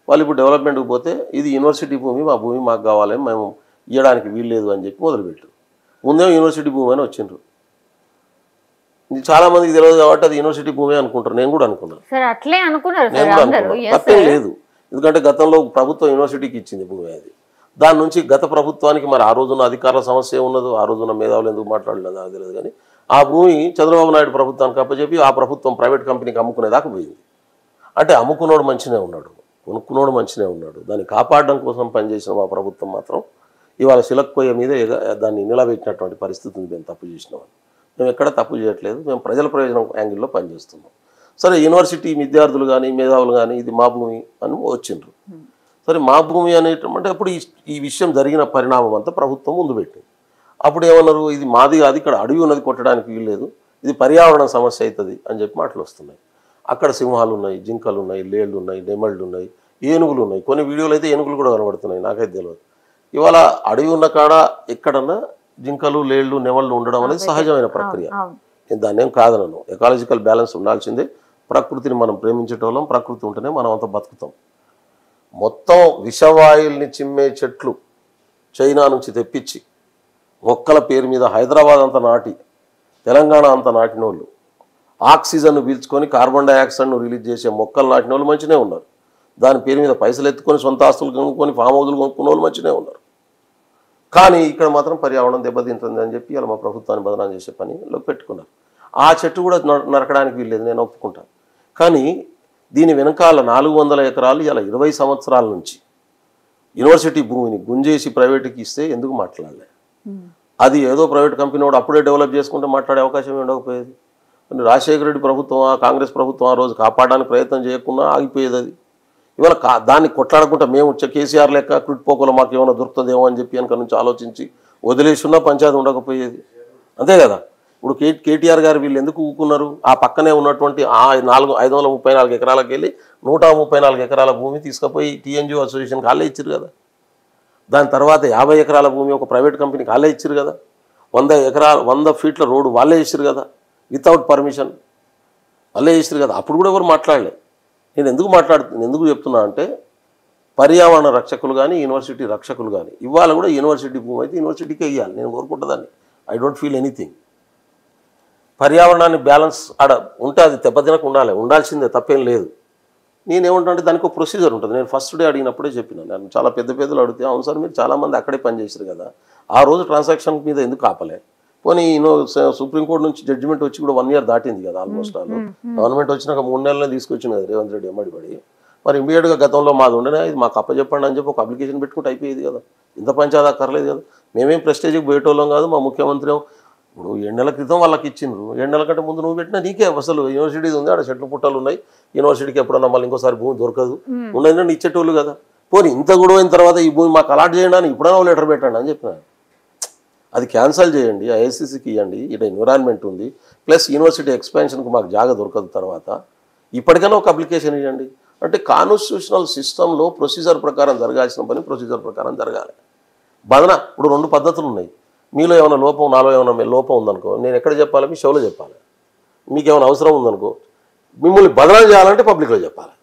వాళ్ళు ఇప్పుడు డెవలప్మెంట్కి పోతే ఇది యూనివర్సిటీ భూమి, మా భూమి మాకు కావాలి, మేము ఇవ్వడానికి వీల్లేదు అని చెప్పి మొదలుపెట్టారు. ముందేమో యూనివర్సిటీ భూమి అని వచ్చిండ్రు. చాలా మందికి తెలియదు కాబట్టి అది యూనివర్సిటీ భూమి అనుకుంటారు. నేను కూడా అనుకున్నాను. తప్పేం లేదు. ఎందుకంటే గతంలో ప్రభుత్వం యూనివర్సిటీకి ఇచ్చింది భూమి. అది దాని నుంచి గత ప్రభుత్వానికి మరి ఆ రోజున అధికారుల సమస్య ఉన్నదో, ఆ రోజున మేధావులు ఎందుకు మాట్లాడలేదు నాకు తెలియదు. కానీ ఆ భూమి చంద్రబాబు నాయుడు ప్రభుత్వానికి అప్పచెప్పి ఆ ప్రభుత్వం ప్రైవేట్ కంపెనీకి అమ్ముకునేదాకా పోయింది. అంటే అమ్ముకున్నోడు మంచినే ఉన్నాడు, కొనుక్కున్నోడు మంచినే ఉన్నాడు. దాన్ని కాపాడడం కోసం పనిచేసిన మా ప్రభుత్వం మాత్రం ఇవాళ శిలక్కొయ్య మీద దాన్ని నిలబెట్టినటువంటి పరిస్థితిని మేము తప్పు చేసినామని. మేము ఎక్కడ తప్పు చేయట్లేదు. మేము ప్రజల ప్రయోజనం యాంగిల్లో పనిచేస్తున్నాం. సరే, యూనివర్సిటీ విద్యార్థులు కానీ మేధావులు కానీ ఇది మా భూమి అని వచ్చిండ్రు. సరే, మా భూమి అనేటంటే అప్పుడు ఈ విషయం జరిగిన పరిణామం అంతా ప్రభుత్వం ముందు పెట్టింది. అప్పుడు ఏమన్నారు, ఇది మాది కాదు, ఇక్కడ అడవి ఉన్నది, కొట్టడానికి వీల్లేదు, ఇది పర్యావరణ సమస్య అవుతుంది అని చెప్పి మాటలు వస్తున్నాయి. అక్కడ సింహాలు ఉన్నాయి, జింకలు ఉన్నాయి, లేళ్ళు ఉన్నాయి, నెమళ్ళు ఉన్నాయి, ఏనుగులు ఉన్నాయి. కొన్ని వీడియోలు అయితే ఏనుగులు కూడా కనబడుతున్నాయి, నాకైతే తెలియదు. ఇవాళ అడవి ఉన్న కాడ ఎక్కడన్నా జింకలు లేళ్ళు నెమళ్ళు ఉండడం అనేది సహజమైన ప్రక్రియ. నేను దాన్ని ఏం కాదనను. ఎకాలజికల్ బ్యాలెన్స్ ఉండాల్సిందే. ప్రకృతిని మనం ప్రేమించేటోళ్ళం, ప్రకృతి ఉంటేనే మనం అంతా బతుకుతాం. మొత్తం విషవాయుల్ని చిమ్మే చెట్లు చైనా నుంచి తెప్పించి మొక్కల పేరు మీద హైదరాబాద్ అంతా నాటి, తెలంగాణ అంతా నాటిన వాళ్ళు, ఆక్సిజన్ను పీల్చుకొని కార్బన్ డైఆక్సైడ్ను రిలీజ్ చేసే మొక్కలు నాటిన వాళ్ళు మంచినే ఉన్నారు. దాని పేరు మీద పైసలు ఎత్తుకొని సొంత ఆస్తులు కొనుక్కొని ఫామ్ హౌజులు కొనుక్కున్న వాళ్ళు మంచినే ఉన్నారు. కానీ ఇక్కడ మాత్రం పర్యావరణం దెబ్బతింటుంది అని చెప్పి ఇలా మా ప్రభుత్వాన్ని బదనాం చేసే పనిలో పెట్టుకున్నారు. ఆ చెట్టు కూడా నరకడానికి వీల్లేదు, నేను ఒప్పుకుంటాను. కానీ దీని వెనకాల 400 ఎకరాలు ఇలా 20 సంవత్సరాల నుంచి యూనివర్సిటీ భూమిని గుంజేసి ప్రైవేట్కి ఇస్తే ఎందుకు మాట్లాడలే? అది ఏదో ప్రైవేట్ కంపెనీ వాడు అప్పుడే డెవలప్ చేసుకుంటే మాట్లాడే అవకాశం ఉండకపోయేది. రాజశేఖర రెడ్డి ప్రభుత్వం, కాంగ్రెస్ ప్రభుత్వం ఆ రోజు కాపాడడానికి ప్రయత్నం చేయకుండా ఆగిపోయేది. అది ఇవాళ దాన్ని కొట్లాడకుండా మేము కేసీఆర్ లెక్క క్విట్ పోకోలో మాకు ఏమైనా దొరుకుతుందేమో అని చెప్పి వెనక నుంచి ఆలోచించి వదిలేసున్నా పంచాయతీ ఉండకపోయేది. అంతే కదా. ఇప్పుడు కేటీఆర్ గారు వీళ్ళు ఎందుకు ఊకున్నారు? ఆ పక్కనే ఉన్నటువంటి ఆ 534 ఎకరాలకు వెళ్ళి 134 ఎకరాల భూమి తీసుకుపోయి టీఎన్జిఓ అసోసియేషన్కి వాళ్ళే ఇచ్చారు కదా. దాని తర్వాత 50 ఎకరాల భూమి ఒక ప్రైవేట్ కంపెనీకి వాళ్ళే ఇచ్చారు కదా. 100 ఫీట్ల రోడ్డు వాళ్ళే ఇచ్చారు కదా, వితౌట్ పర్మిషన్ వాళ్ళే ఇచ్చారు కదా. అప్పుడు కూడా ఎవరు మాట్లాడలే. నేను ఎందుకు చెప్తున్నా అంటే, పర్యావరణ రక్షకులు కానీ యూనివర్సిటీ రక్షకులు కానీ ఇవాళ కూడా యూనివర్సిటీ భూమి అయితే యూనివర్సిటీకే ఇవ్వాలి. నేను కోరుకుంటుందాన్ని. I don't feel anything. పర్యావరణాన్ని బ్యాలెన్స్ ఆడ ఉంటే అది దెబ్బతినకు ఉండాల్సిందే, తప్పేం లేదు. నేనేమంటే దానికి ఒక ప్రొసీజర్ ఉంటుంది. నేను ఫస్ట్ డే అడిగినప్పుడే చెప్పిన, నేను చాలా పెద్దలు అడిగితే, అవును సార్ మీరు చాలామంది అక్కడే పనిచేశారు కదా, ఆ రోజు ట్రాన్సాక్షన్ మీద ఎందుకు ఆపలే? పోనీ సుప్రీంకోర్టు నుంచి జడ్జిమెంట్ వచ్చి కూడా 1 ఇయర్ దాటింది కదా ఆల్మోస్ట్. గవర్నమెంట్ వచ్చినాక 3 నెలలనే తీసుకొచ్చింది కదా రేవంత్ రెడ్డి ఎమ్మడిపడి. మరి ఇమీడియట్గా గతంలో మాది ఉండనే ఇది మాకు అప్పచెప్పండి అని చెప్పి ఒక అప్లికేషన్ పెట్టుకుంటే అయిపోయేది కదా. ఇంత పంచాయతీ అక్కర్లేదు కదా. మేమేం ప్రెస్టేజ్కి పోయేటోళ్ళం కాదు. మా ముఖ్యమంత్రి ఇప్పుడు 7 నెలల క్రితం వాళ్ళకి ఇచ్చిండ్రు. 7 నెలల కంటే ముందు నువ్వు పెట్టినా నీకే అసలు యూనివర్సిటీ ఉంది, ఆడ చెట్లు పుట్టలు ఉన్నాయి, యూనివర్సిటీకి ఎప్పుడన్నా మళ్ళీ ఇంకోసారి భూమి దొరకదు, ఉండని ఇచ్చేటోళ్ళు కదా. పోనీ ఇంత గొడవ అయిన తర్వాత ఈ భూమి మాకు అలాట్ చేయండి అని ఇప్పుడైనా లెటర్ పెట్టండి అని చెప్పిన. అది క్యాన్సల్ చేయండి, ఐఐసిసికి ఇవ్వండి, ఇక్కడ ఎన్విరాన్మెంట్ ఉంది, ప్లస్ యూనివర్సిటీ ఎక్స్పాన్షన్కి మాకు జాగా దొరకదు, తర్వాత ఇప్పటికైనా ఒక అప్లికేషన్ ఇవ్వండి. అంటే కాన్స్టిట్యూషనల్ సిస్టంలో ప్రొసీజర్ ప్రకారం జరగాల్సిన పని ప్రొసీజర్ ప్రకారం జరగాలి. బదన ఇప్పుడు 2 పద్ధతులు ఉన్నాయి. మీలో ఏమైనా లోపం, నాలో ఏమైనా లోపం ఉందనుకో, నేను ఎక్కడ చెప్పాలి? మీ షోలో చెప్పాలి. మీకు ఏమైనా అవసరం ఉందనుకో, మిమ్మల్ని బదనాలు చేయాలంటే పబ్లిక్లో చెప్పాలి.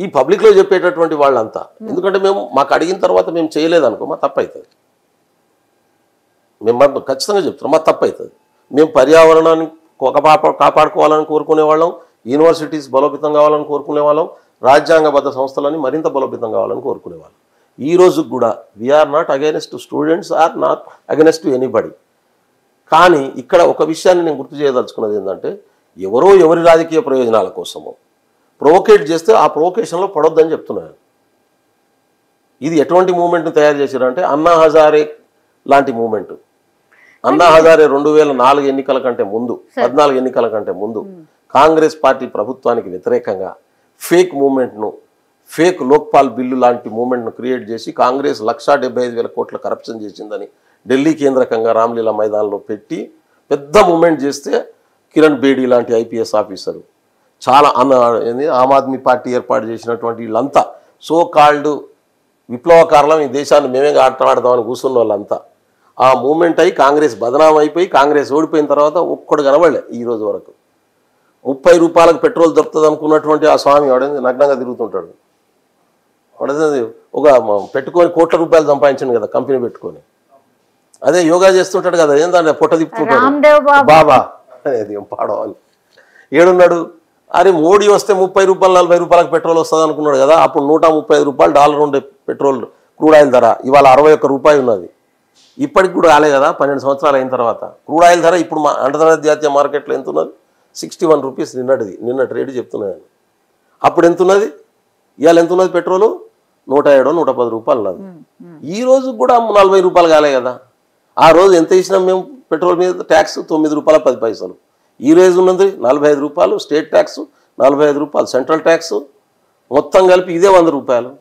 ఈ పబ్లిక్లో చెప్పేటటువంటి వాళ్ళంతా. ఎందుకంటే మేము మాకు అడిగిన తర్వాత మేము చేయలేదనుకో మా తప్పు అవుతుంది. మేము ఖచ్చితంగా చెప్తున్నాం మా తప్పు అవుతుంది. మేము పర్యావరణాన్ని కాపాడుకోవాలని కోరుకునే వాళ్ళం, యూనివర్సిటీస్ బలోపేతం కావాలని కోరుకునే వాళ్ళం, రాజ్యాంగబద్ధ సంస్థలని మరింత బలోపేతం కావాలని కోరుకునే వాళ్ళం. ఈ రోజు కూడా we are not against students, are not against anybody. కానీ ఇక్కడ ఒక విషయాన్ని నేను గుర్తు చేయదలుచుకున్నది ఏంటంటే, ఎవరో ఎవరి రాజకీయ ప్రయోజనాల కోసమో ప్రొవోకేట్ చేస్తే ఆ ప్రొవోకేషన్లో పడొద్దని చెప్తున్నాను. ఇది ఎటువంటి మూమెంట్ని తయారు చేశారంటే అన్నా హజారే లాంటి మూమెంట్. అన్నా హజారే 2004 ఎన్నికల కంటే ముందు, 14 ఎన్నికల కంటే ముందు కాంగ్రెస్ పార్టీ ప్రభుత్వానికి వ్యతిరేకంగా ఫేక్ మూమెంట్ను, ఫేక్ లోక్పాల్ బిల్లు లాంటి మూమెంట్ను క్రియేట్ చేసి కాంగ్రెస్ 1,75,000 కోట్ల కరప్షన్ చేసిందని ఢిల్లీ కేంద్రకంగా రామ్లీలా మైదానంలో పెట్టి పెద్ద మూమెంట్ చేస్తే కిరణ్ బేడీ లాంటి ఐపీఎస్ ఆఫీసరు, చాలా ఆమ్ ఆద్మీ పార్టీ ఏర్పాటు చేసినటువంటి వీళ్ళంతా సో కాల్డ్ విప్లవకారులం, ఈ దేశాన్ని మేమే ఆటలాడదామని కూర్చున్న వాళ్ళంతా ఆ మూమెంట్ అయి కాంగ్రెస్ బదనాం అయిపోయి కాంగ్రెస్ ఓడిపోయిన తర్వాత ఒక్కడు కనబడలే ఈ రోజు వరకు. 30 రూపాయలకు పెట్రోల్ దొరుకుతుంది అనుకున్నటువంటి ఆ స్వామి వాడేది నగ్నంగా తిరుగుతుంటాడు. వాడేది ఒక పెట్టుకొని కోట్ల రూపాయలు సంపాదించండి కదా కంపెనీ పెట్టుకొని. అదే యోగా చేస్తుంటాడు కదా, ఏంటంటే పొట్ట తిప్పుతుంటాడు బాబా అనేది పాడవాలి. ఏడున్నాడు? అరే మోడీ వస్తే 30 రూపాయలు 40 రూపాయలకు పెట్రోల్ వస్తుంది అనుకున్నాడు కదా. అప్పుడు 135 రూపాయలు డాలర్ ఉండే పెట్రోల్ క్రూడ్ ఆయిల్ ధర ఇవాళ 61 రూపాయలు ఉన్నది. ఇప్పటికి కూడా రాలే కదా 12 సంవత్సరాలు అయిన తర్వాత. క్రూడ్ ఆయిల్ ధర ఇప్పుడు అంతర్జాతీయ మార్కెట్లో ఎంత ఉన్నది? 61 రూపీస్ నిన్న రేటు చెప్తున్నాను. అప్పుడు ఎంత ఉన్నది? ఇవాళ ఎంత ఉన్నది? పెట్రోలు 107 110 రూపాయలు ఉన్నది. ఈ రోజు కూడా 40 రూపాయలు కాలే కదా. ఆ రోజు ఎంత ఇచ్చినాం మేము పెట్రోల్ మీద ట్యాక్స్? 9 రూపాయల 10 పైసలు. ఈ రోజు ఉన్నది 45 రూపాయలు స్టేట్ ట్యాక్స్, 45 రూపాయలు సెంట్రల్ ట్యాక్స్, మొత్తం కలిపి ఇదే 100 రూపాయలు.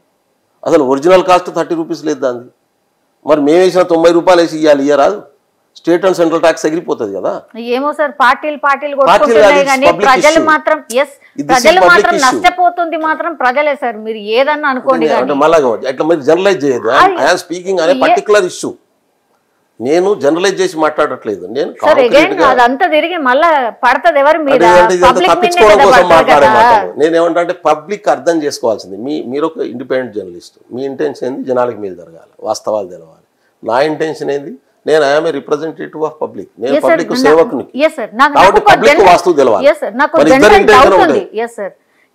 అసలు ఒరిజినల్ కాస్ట్ 30 రూపీస్ లేదు దాన్ని. మరి మేము వేసిన 90 రూపాయలు వేసి ఇవ్వాలి, ఇయ్యరాదు? స్టేట్ అండ్ సెంట్రల్ ట్యాక్స్ ఎగిరిపోతుంది కదా. ఏమో సార్, పార్టీలు ప్రజలు మాత్రం నష్టపోతుంది మాత్రం ప్రజలే సార్. మీరు ఏదన్నా అనుకోండి, మళ్ళీ అట్లా మీరు జనరలైజ్ చేయదు. ఐఎమ్ స్పీకింగ్ అనే పర్టికులర్ ఇష్యూ. నేను జనరలైజ్ చేసి మాట్లాడట్లేదు. నేను అదంతా తిరిగి మళ్ళా పడుతుంది ఎవరి మీద, తప్పించుకోవడం కోసం మాట్లాడే మాట్లాడు. నేనేమంటా అంటే పబ్లిక్ అర్థం చేసుకోవాల్సింది, మీరు ఒక ఇండిపెండెంట్ జర్నలిస్ట్, మీ ఇంటెన్షన్ ఏంది? జనాలకు మేలు జరగాలి, వాస్తవాలు తెలవాలి. నా ఇంటెన్షన్ ఏంది? నేను I'm a representative of public. నేను పబ్లిక్ సేవకుని కాబట్టి పబ్లిక్ వాస్తు తెలవాలి.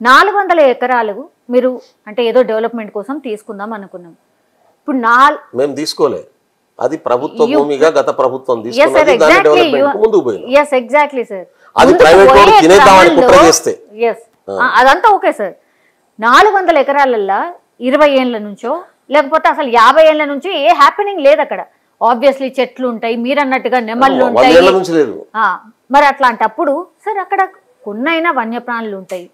400 ఎకరాలు మీరు అంటే ఏదో డెవలప్మెంట్ కోసం తీసుకుందాం అనుకున్నాం. ఇప్పుడు మేము తీసుకోలే, అది ప్రభుత్వ భూమిగా గత ప్రభుత్వం తీసుకున్నది, దాని డెవలప్మెంట్ ముందుకు పోయింది. అది ప్రైవేట్ వాళ్ళు తినేద్దామని కుట్ర చేస్తే అదంతా ఓకే సార్. 400 ఎకరాలల్లో 20 ఏళ్ల నుంచో లేకపోతే అసలు 50 ఏళ్ల నుంచి ఏ హ్యాపెనింగ్ లేదు అక్కడ. ఆబ్వియస్లీ చెట్లు ఉంటాయి, మీరు అన్నట్టుగా నెమళ్ళు ఉంటాయి. మరి అట్లాంటప్పుడు సార్ అక్కడ కొన్నైనా వన్యప్రాణులు ఉంటాయి.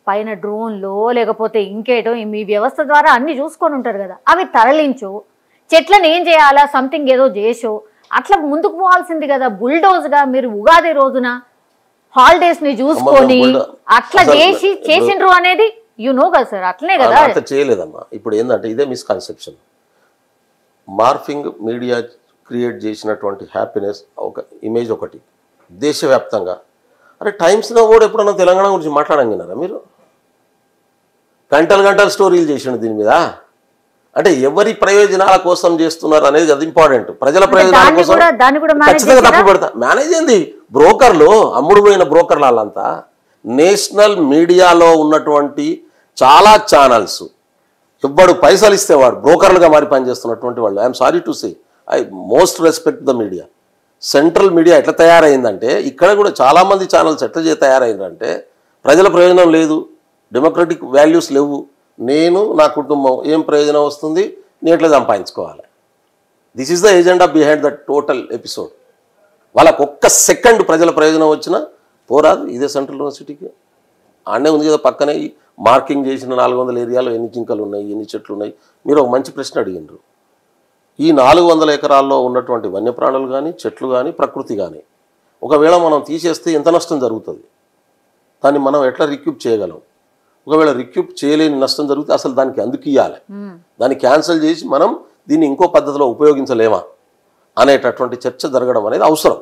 పైన డ్రోన్లో లేకపోతే ఇంకేటో మీ వ్యవస్థ ద్వారా అన్ని చూసుకొని ఉంటారు కదా, అవి తరలించో, చెట్లను ఏం చేయాలా, సంథింగ్ ఏదో చేసో అట్లా ముందుకు పోవాల్సింది కదా. బుల్డోజ్గా మీరు ఉగాది రోజున హాలిడేస్ ని చూసుకొని అట్లా చేసిండ్రు అనేది కదా సార్. అట్లనే కదా. అట్లా చేయలేదమ్మా. ఇప్పుడు ఏంటంటే ఇదే మిస్కన్సెప్షన్. మార్ఫింగ్ మీడియా క్రియేట్ చేసినటువంటి హ్యాపీనెస్ ఒక ఇమేజ్ ఒకటి దేశవ్యాప్తంగా. అరే టైమ్స్లో కూడా ఎప్పుడన్నా తెలంగాణ గురించి మాట్లాడగలిగినారా మీరు? గంటలు స్టోరీలు చేసిండు దీని మీద. అంటే ఎవరి ప్రయోజనాల కోసం చేస్తున్నారు అనేది అది ఇంపార్టెంట్. ప్రజల ప్రయోజనాల కోసం ఖచ్చితంగా తప్పు పెడతా. మేనేజ్ ఏంది? బ్రోకర్లు, అమ్ముడు పోయిన బ్రోకర్లు వాళ్ళంతా. నేషనల్ మీడియాలో ఉన్నటువంటి చాలా ఛానల్స్ ఎవ్వడు పైసలు ఇస్తే వాడు బ్రోకర్లుగా మారి పనిచేస్తున్నటువంటి వాళ్ళు. I'm sorry to say, I most respect the media. Central media ఎట్లా తయారైందంటే, ఇక్కడ కూడా చాలామంది ఛానల్స్ ఎట్లా తయారైందంటే, ప్రజల ప్రయోజనం లేదు, డెమోక్రటిక్ వాల్యూస్ లేవు, నేను నా కుటుంబం ఏం ప్రయోజనం వస్తుంది, నేను ఎట్లా సంపాదించుకోవాలి. This is the agenda behind the total episode. వాళ్ళకు ఒక్క సెకండ్ ప్రజల ప్రయోజనం వచ్చినా పోరాదు. ఇదే సెంట్రల్ యూనివర్సిటీకి ఆడనే ఉంది కదా పక్కనే. మార్కింగ్ చేసిన 400 ఏరియాలో ఎన్ని జింకలు ఉన్నాయి, ఎన్ని చెట్లు ఉన్నాయి? మీరు ఒక మంచి ప్రశ్న అడిగినారు. ఈ 400 ఎకరాల్లో ఉన్నటువంటి వన్యప్రాణులు కానీ, చెట్లు కానీ, ప్రకృతి కానీ ఒకవేళ మనం తీసేస్తే ఎంత నష్టం జరుగుతుంది? దాన్ని మనం ఎట్లా రిక్యూప్ చేయగలం? ఒకవేళ రిక్యూప్ చేయలేని నష్టం జరిగితే అసలు దానికి అందుకు ఇవ్వాలి, దాన్ని క్యాన్సిల్ చేసి మనం దీన్ని ఇంకో పద్ధతిలో ఉపయోగించలేమా అనేటటువంటి చర్చ జరగడం అనేది అవసరం.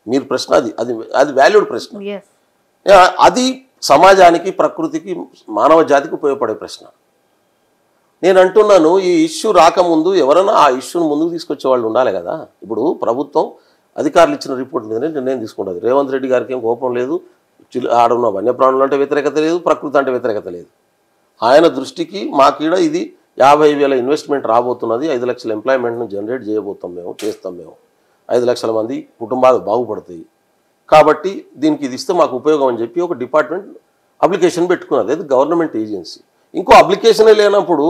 మీరు ప్రశ్న అది అది అది వాల్యూడ్ ప్రశ్న. అది సమాజానికి, ప్రకృతికి, మానవ జాతికి ఉపయోగపడే ప్రశ్న. నేను అంటున్నాను, ఈ ఇష్యూ రాకముందు ఎవరైనా ఆ ఇష్యూని ముందుకు తీసుకొచ్చే వాళ్ళు ఉండాలి కదా. ఇప్పుడు ప్రభుత్వం అధికారులు ఇచ్చిన రిపోర్ట్ మీదనే నిర్ణయం తీసుకుంటుంది. రేవంత్ రెడ్డి గారికి ఏం కోపం లేదు, ఆడున్న వన్యప్రాణులు అంటే వ్యతిరేకత లేదు, ప్రకృతి అంటే వ్యతిరేకత లేదు. ఆయన దృష్టికి మాకీడ ఇది 50,000 ఇన్వెస్ట్మెంట్ రాబోతున్నది, 5 లక్షల ఎంప్లాయ్మెంట్ను జనరేట్ చేయబోతాం, చేస్తాం, 5 లక్షల మంది కుటుంబాలు బాగుపడతాయి, కాబట్టి దీనికి ఇది ఇస్తే మాకు ఉపయోగం అని చెప్పి ఒక డిపార్ట్మెంట్ అప్లికేషన్ పెట్టుకున్నది. అది గవర్నమెంట్ ఏజెన్సీ. ఇంకో అప్లికేషనే లేనప్పుడు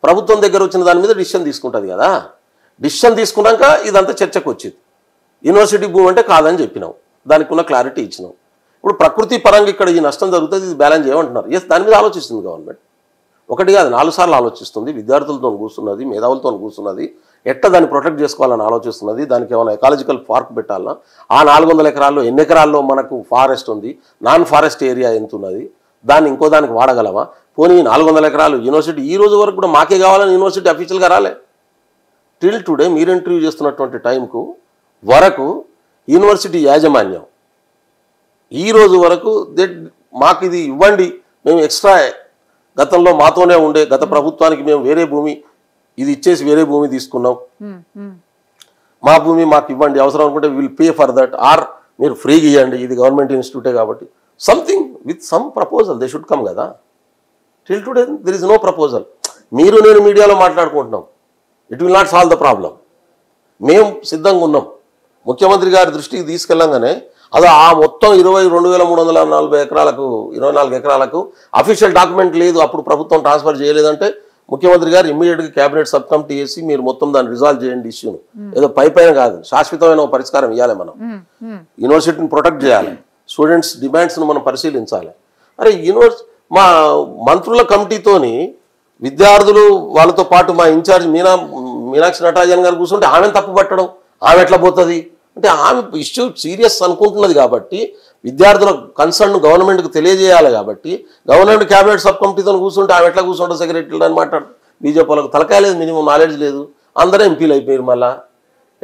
ప్రభుత్వం దగ్గర వచ్చిన దాని మీద డిసిషన్ తీసుకుంటుంది కదా. డిసిషన్ తీసుకున్నాక ఇదంతా చర్చకు వచ్చింది. యూనివర్సిటీ భూమి అంటే కాదని చెప్పినాం, దానికి ఉన్న క్లారిటీ ఇచ్చినాం. ఇప్పుడు ప్రకృతి పరంగా ఇక్కడ ఈ నష్టం జరుగుతుంది, ఇది బ్యాలెన్స్ చేయమంటున్నారు. ఎస్, దాని మీద ఆలోచిస్తుంది గవర్నమెంట్. ఒకటి కాదు, 4 సార్లు ఆలోచిస్తుంది. విద్యార్థులతో కూర్చున్నది, మేధావులతో కూర్చున్నది, ఎట్లా దాన్ని ప్రొటెక్ట్ చేసుకోవాలని ఆలోచిస్తున్నది. దానికి ఏమైనా ఎకాలజికల్ పార్క్ పెట్టాలన్నా, ఆ 400 ఎకరాల్లో ఎన్ని ఎకరాల్లో మనకు ఫారెస్ట్ ఉంది, నాన్ ఫారెస్ట్ ఏరియా ఎంత ఉన్నది, దాన్ని ఇంకో దానికి వాడగలమా? పోనీ 400 ఎకరాలు యూనివర్సిటీ ఈ రోజు వరకు కూడా మాకే కావాలని యూనివర్సిటీ అఫీషియల్గా రాలే. టిల్ టుడే మీరు ఇంటర్వ్యూ చేస్తున్నటువంటి టైంకు వరకు యూనివర్సిటీ యాజమాన్యం ఈ రోజు వరకు మాకు ఇది ఇవ్వండి, మేము ఎక్స్ట్రా గతంలో మాతోనే ఉండే గత ప్రభుత్వానికి మేము వేరే భూమి ఇది ఇచ్చేసి వేరే భూమి తీసుకున్నాం, మా భూమి మాకు ఇవ్వండి, అవసరం అనుకుంటే will pay for that, or మీరు ఫ్రీగా ఇవ్వండి, ఇది గవర్నమెంట్ ఇన్స్టిట్యూటే కాబట్టి something with some proposal they should come కదా. Till today there is no proposal. మీరు నేను మీడియాలో మాట్లాడుకుంటున్నాం, it will not solve the problem. మేము సిద్ధంగా ఉన్నాం. ముఖ్యమంత్రి గారి దృష్టికి తీసుకెళ్ళంగానే అది ఆ మొత్తం 22,340 ఎకరాలకు 24 ఎకరాలకు అఫీషియల్ డాక్యుమెంట్ లేదు, అప్పుడు ప్రభుత్వం ట్రాన్స్ఫర్ చేయలేదంటే ముఖ్యమంత్రి గారు ఇమ్మీడియట్గా క్యాబినెట్ సబ్ కమిటీ వేసి మీరు మొత్తం దాన్ని రిజాల్వ్ చేయండి ఇష్యూను. ఏదో పైన కాదు, శాశ్వతమైన పరిష్కారం ఇవ్వాలి. మనం యూనివర్సిటీని ప్రొటెక్ట్ చేయాలి, స్టూడెంట్స్ డిమాండ్స్ను మనం పరిశీలించాలి. అరే మా మంత్రుల కమిటీతోని విద్యార్థులు వాళ్ళతో పాటు మా ఇన్ఛార్జ్ మీనాక్షి నటరాజన్ గారు కూర్చుంటే ఆమెను తప్పు పట్టడం, ఆమె ఎట్లా పోతుంది అంటే ఆమె ఇష్యూ సీరియస్ అనుకుంటున్నది కాబట్టి విద్యార్థుల కన్సర్న్ గవర్నమెంట్కి తెలియజేయాలి కాబట్టి గవర్నమెంట్ క్యాబినెట్ సబ్ కమిటీతో కూర్చుంటే ఆమె ఎట్లా కూర్చుంటారు సెక్రటరీలు అని మాట్లాడు. బీజేపీ వాళ్ళకి తలకాయ లేదు, మినిమం నాలెడ్జ్ లేదు, అందరూ ఎంపీలు అయిపోయారు. మళ్ళీ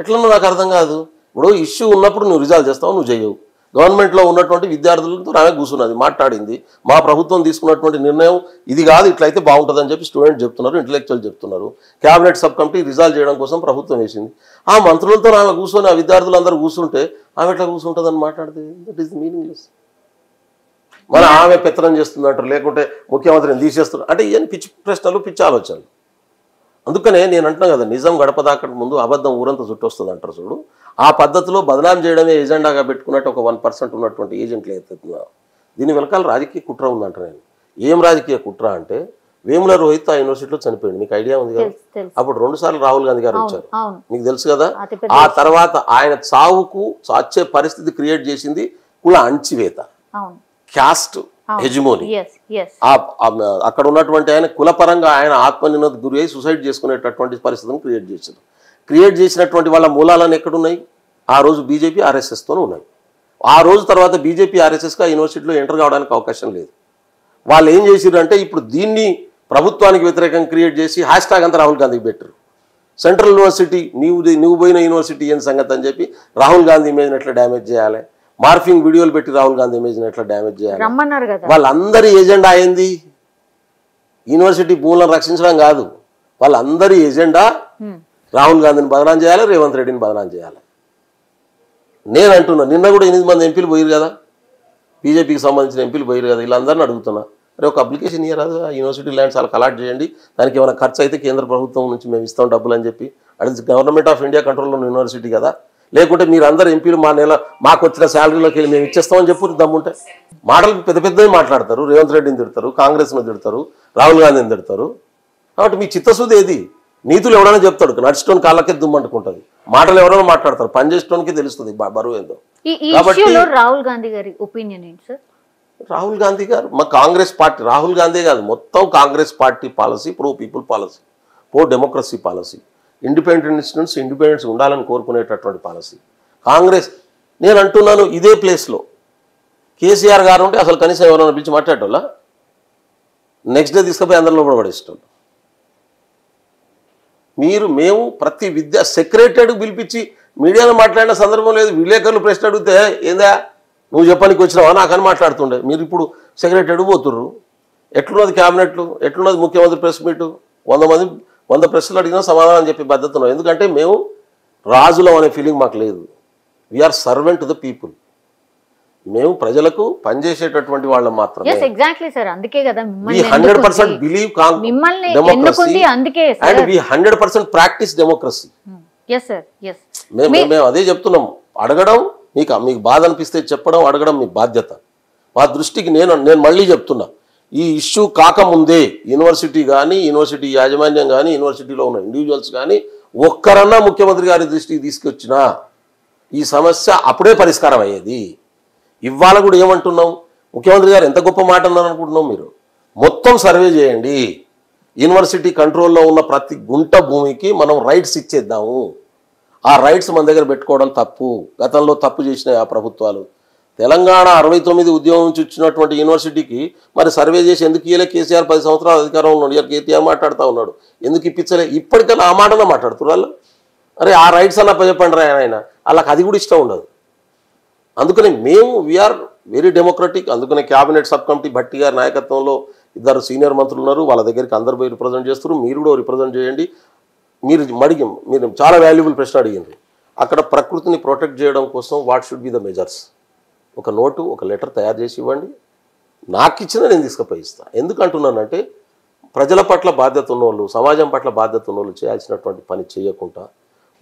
ఎట్లనో నాకు అర్థం కాదు. ఇప్పుడు ఇష్యూ ఉన్నప్పుడు నువ్వు రిజాల్వ్ చేస్తావు, నువ్వు చేయవు. గవర్నమెంట్లో ఉన్నటువంటి విద్యార్థులతో ఆమె కూర్చున్నది, మాట్లాడింది. మా ప్రభుత్వం తీసుకున్నటువంటి నిర్ణయం ఇది కాదు, ఇట్లయితే బాగుంటుందని చెప్పి స్టూడెంట్ చెప్తున్నారు, ఇంటలెక్చువల్ చెప్తున్నారు. క్యాబినెట్ సబ్ కమిటీ రిజాల్వ్ చేయడం కోసం ప్రభుత్వం వేసింది. ఆ మంత్రులతో ఆమె కూర్చొని ఆ విద్యార్థులందరూ కూర్చుంటే ఆమె ఎట్లా కూర్చుంటుందని మాట్లాడితే దట్ ఈస్ మీనింగ్లెస్. మన ఆమె పెత్తనం చేస్తుందంటారు, లేకుంటే ముఖ్యమంత్రిని తీసేస్తున్నారు అంటే ఇవన్నీ పిచ్చి ప్రశ్నలు, పిచ్చి ఆలోచనలు. అందుకనే నేను అంటున్నాను కదా, నిజం గడప దాకట ముందు అబద్ధం ఊరంతా చుట్టొస్తుంది అంటారు చూడు. ఆ పద్ధతిలో బదనాం చేయడమే ఎజెండాగా పెట్టుకున్నట్టు ఒక 1% ఉన్నటువంటి ఏజెంట్లు ఎత్తుతున్నారు. దీని వెనకాల రాజకీయ కుట్ర ఉందంట. నేను ఏం రాజకీయ కుట్ర అంటే, వేముల రోహిత్ ఆ యూనివర్సిటీలో చనిపోయాడు, మీకు ఐడియా ఉంది కదా. అప్పుడు 2 సార్లు రాహుల్ గాంధీ గారు వచ్చారు, మీకు తెలుసు కదా. ఆ తర్వాత ఆయన చావుకు వచ్చే పరిస్థితి క్రియేట్ చేసింది కుల అణచివేత, క్యాస్ట్ హెజిమోని. అక్కడ ఉన్నటువంటి ఆయన కులపరంగా ఆయన ఆత్మనిర్భర్ గురి అయి సూసైడ్ చేసుకునేటటువంటి పరిస్థితిని క్రియేట్ చేశారు. క్రియేట్ చేసినటువంటి వాళ్ళ మూలాలను ఎక్కడున్నాయి? ఆ రోజు బీజేపీ ఆర్ఎస్ఎస్తోనే ఉన్నాయి. ఆ రోజు తర్వాత బీజేపీ ఆర్ఎస్ఎస్గా యూనివర్సిటీలో ఎంటర్ కావడానికి అవకాశం లేదు. వాళ్ళు ఏం చేశారు అంటే, ఇప్పుడు దీన్ని ప్రభుత్వానికి వ్యతిరేకంగా క్రియేట్ చేసి హ్యాష్ట్యాగ్ అంతా రాహుల్ గాంధీకి పెట్టారు. సెంట్రల్ యూనివర్సిటీ నువ్వు పోయిన యూనివర్సిటీ ఏం సంగతి అని చెప్పి రాహుల్ గాంధీ ఇమేజ్ని ఎట్లా డ్యామేజ్ చేయాలి, మార్ఫింగ్ వీడియోలు పెట్టి రాహుల్ గాంధీ ఇమేజ్ని ఎట్లా డ్యామేజ్ చేయాలి. వాళ్ళందరి ఎజెండా అయింది యూనివర్సిటీ భూములను రక్షించడం కాదు. వాళ్ళందరి ఎజెండా రాహుల్ గాంధీని బదనాం చేయాలి, రేవంత్ రెడ్డిని బదనాం చేయాలి. నేను అంటున్నా, నిన్న కూడా 8 మంది ఎంపీలు పోయారు కదా, బీజేపీకి సంబంధించిన ఎంపీలు పోయారు కదా. వీళ్ళందరినీ అడుగుతున్నా, అరే ఒక అప్లికేషన్ ఇయ్యరాదు, యూనివర్సిటీ ల్యాండ్స్ వాళ్ళకి అలాట్ చేయండి, దానికి ఏమైనా ఖర్చు అయితే కేంద్ర ప్రభుత్వం నుంచి మేము ఇస్తాం డబ్బులు అని చెప్పి. అది గవర్నమెంట్ ఆఫ్ ఇండియా కంట్రోల్లో ఉన్న యూనివర్సిటీ కదా. లేకుంటే మీరు అందరు ఎంపీలు మాకు వచ్చిన శాలరీలోకి వెళ్ళి మేము ఇచ్చేస్తామని చెప్పి దమ్ముంటే. మాటలు పెద్ద పెద్దవి మాట్లాడతారు, రేవంత్ రెడ్డిని తిడతారు, కాంగ్రెస్ను తిడతారు, రాహుల్ గాంధీని తిడతారు. కాబట్టి మీ చిత్తశుద్ధి ఏది? నీతులు ఎవరైనా చెప్తాడు, నడిచేటోని కాళ్ళకే దుమ్మంటుకుంటుంది. మాటలు ఎవరైనా మాట్లాడతారు, పనిచేసేటోనికి తెలుస్తుంది బరువు ఏందో. కాబట్టి రాహుల్ గాంధీ గారి ఒపీనియన్ ఏంటి సార్? రాహుల్ గాంధీ గారు మా కాంగ్రెస్ పార్టీ, రాహుల్ గాంధీ కాదు మొత్తం Congress party policy pro people policy, pro democracy policy, independent institutes independence ఉండాలని కోరుకునేటటువంటి పాలసీ కాంగ్రెస్. నేను అంటున్నాను, ఇదే ప్లేస్లో కేసీఆర్ గారు ఉంటే అసలు కనీసం ఎవరైనా పిలిచి మాట్లాడటోళ్ళ, నెక్స్ట్ డే తీసుకుపోయి అందరిలో కూడా పడేసేటోళ్ళు. మేము ప్రతి సెక్రటరీకి పిలిపించి మీడియాలో మాట్లాడిన సందర్భం లేదు. విలేకరులు ప్రశ్న అడిగితే ఏందా నువ్వు చెప్పడానికి వచ్చినావా నాకని మాట్లాడుతుండే. మీరు ఇప్పుడు సెక్రటరీ పోతుర్రు. ఎట్లున్నది క్యాబినెట్లు, ఎట్లున్నది ముఖ్యమంత్రి ప్రెస్ మీటు, 100 ప్రశ్నలు అడిగినా సమాధానం చెప్పే బాధ్యత ఉన్నాం. ఎందుకంటే మేము రాజులం అనే ఫీలింగ్ మాకు లేదు. We are servant to the people. మేము ప్రజలకు పనిచేసేటటువంటి వాళ్ళం మాత్రమే. yes exactly sir అందుకే కదా we 100% believe మిమ్మల్ని democracy ఎన్నుకుంది అందుకే sir and we 100% practice democracy. yes sir yes మేము అదే చెప్తున్నాం. అడగడం మీకు బాధ అనిపిస్తే చెప్పడం, అడగడం మీ బాధ్యత. మా దృష్టికి నేను మళ్ళీ చెప్తున్నా, ఈ ఇష్యూ కాకముందే యూనివర్సిటీ కానీ, యూనివర్సిటీ యాజమాన్యం కానీ, యూనివర్సిటీలో ఉన్న ఇండివిజువల్స్ కానీ ఒక్కరన్నా ముఖ్యమంత్రి గారి దృష్టికి తీసుకొచ్చినా ఈ సమస్య అప్పుడే పరిష్కారం అయ్యేది. ఇవాళ కూడా ఏమంటున్నాం, ముఖ్యమంత్రి గారు ఎంత గొప్ప మాట అన్నారు అనుకుంటున్నాం. మీరు మొత్తం సర్వే చేయండి, యూనివర్సిటీ కంట్రోల్లో ఉన్న ప్రతి గుంట భూమికి మనం రైట్స్ ఇచ్చేద్దాము. ఆ రైట్స్ మన దగ్గర పెట్టుకోవడం తప్పు. గతంలో తప్పు చేసినాయి ఆ ప్రభుత్వాలు. తెలంగాణ 69 ఉద్యోగం నుంచి వచ్చినటువంటి యూనివర్సిటీకి మరి సర్వే చేసి ఎందుకు ఇయ్యలే? కేసీఆర్ 10 సంవత్సరాలు అధికారంలో ఉన్నాడు. ఇక కేటీఆర్ మాట్లాడుతూ ఉన్నాడు, ఎందుకు ఇప్పించలే? ఇప్పటికైనా ఆ మాటనే మాట్లాడుతున్నారు వాళ్ళు. అరే ఆ రైట్స్ అన్న చెప్పండి ఆయన, వాళ్ళకి అది కూడా ఇష్టం ఉండదు. అందుకని మేము వీఆర్ వెరీ డెమోక్రటిక్. అందుకనే క్యాబినెట్ సబ్ కమిటీ భట్టి గారి నాయకత్వంలో 2 సీనియర్ మంత్రులు ఉన్నారు. వాళ్ళ దగ్గరికి అందరు పోయి రిప్రజెంట్ చేస్తారు. మీరు కూడా రిప్రజెంట్ చేయండి. మీరు చాలా వాల్యుబుల్ ప్రశ్న అడిగింది. అక్కడ ప్రకృతిని ప్రొటెక్ట్ చేయడం కోసం what should be the measures? ఒక నోటు, ఒక లెటర్ తయారు చేసి ఇవ్వండి. నాకు ఇచ్చిన నేను తీసుకుపోయి ఇస్తాను. ఎందుకంటున్నానంటే ప్రజల పట్ల బాధ్యత ఉన్నోళ్ళు, సమాజం పట్ల బాధ్యత ఉన్నోళ్ళు చేయాల్సినటువంటి పని చేయకుండా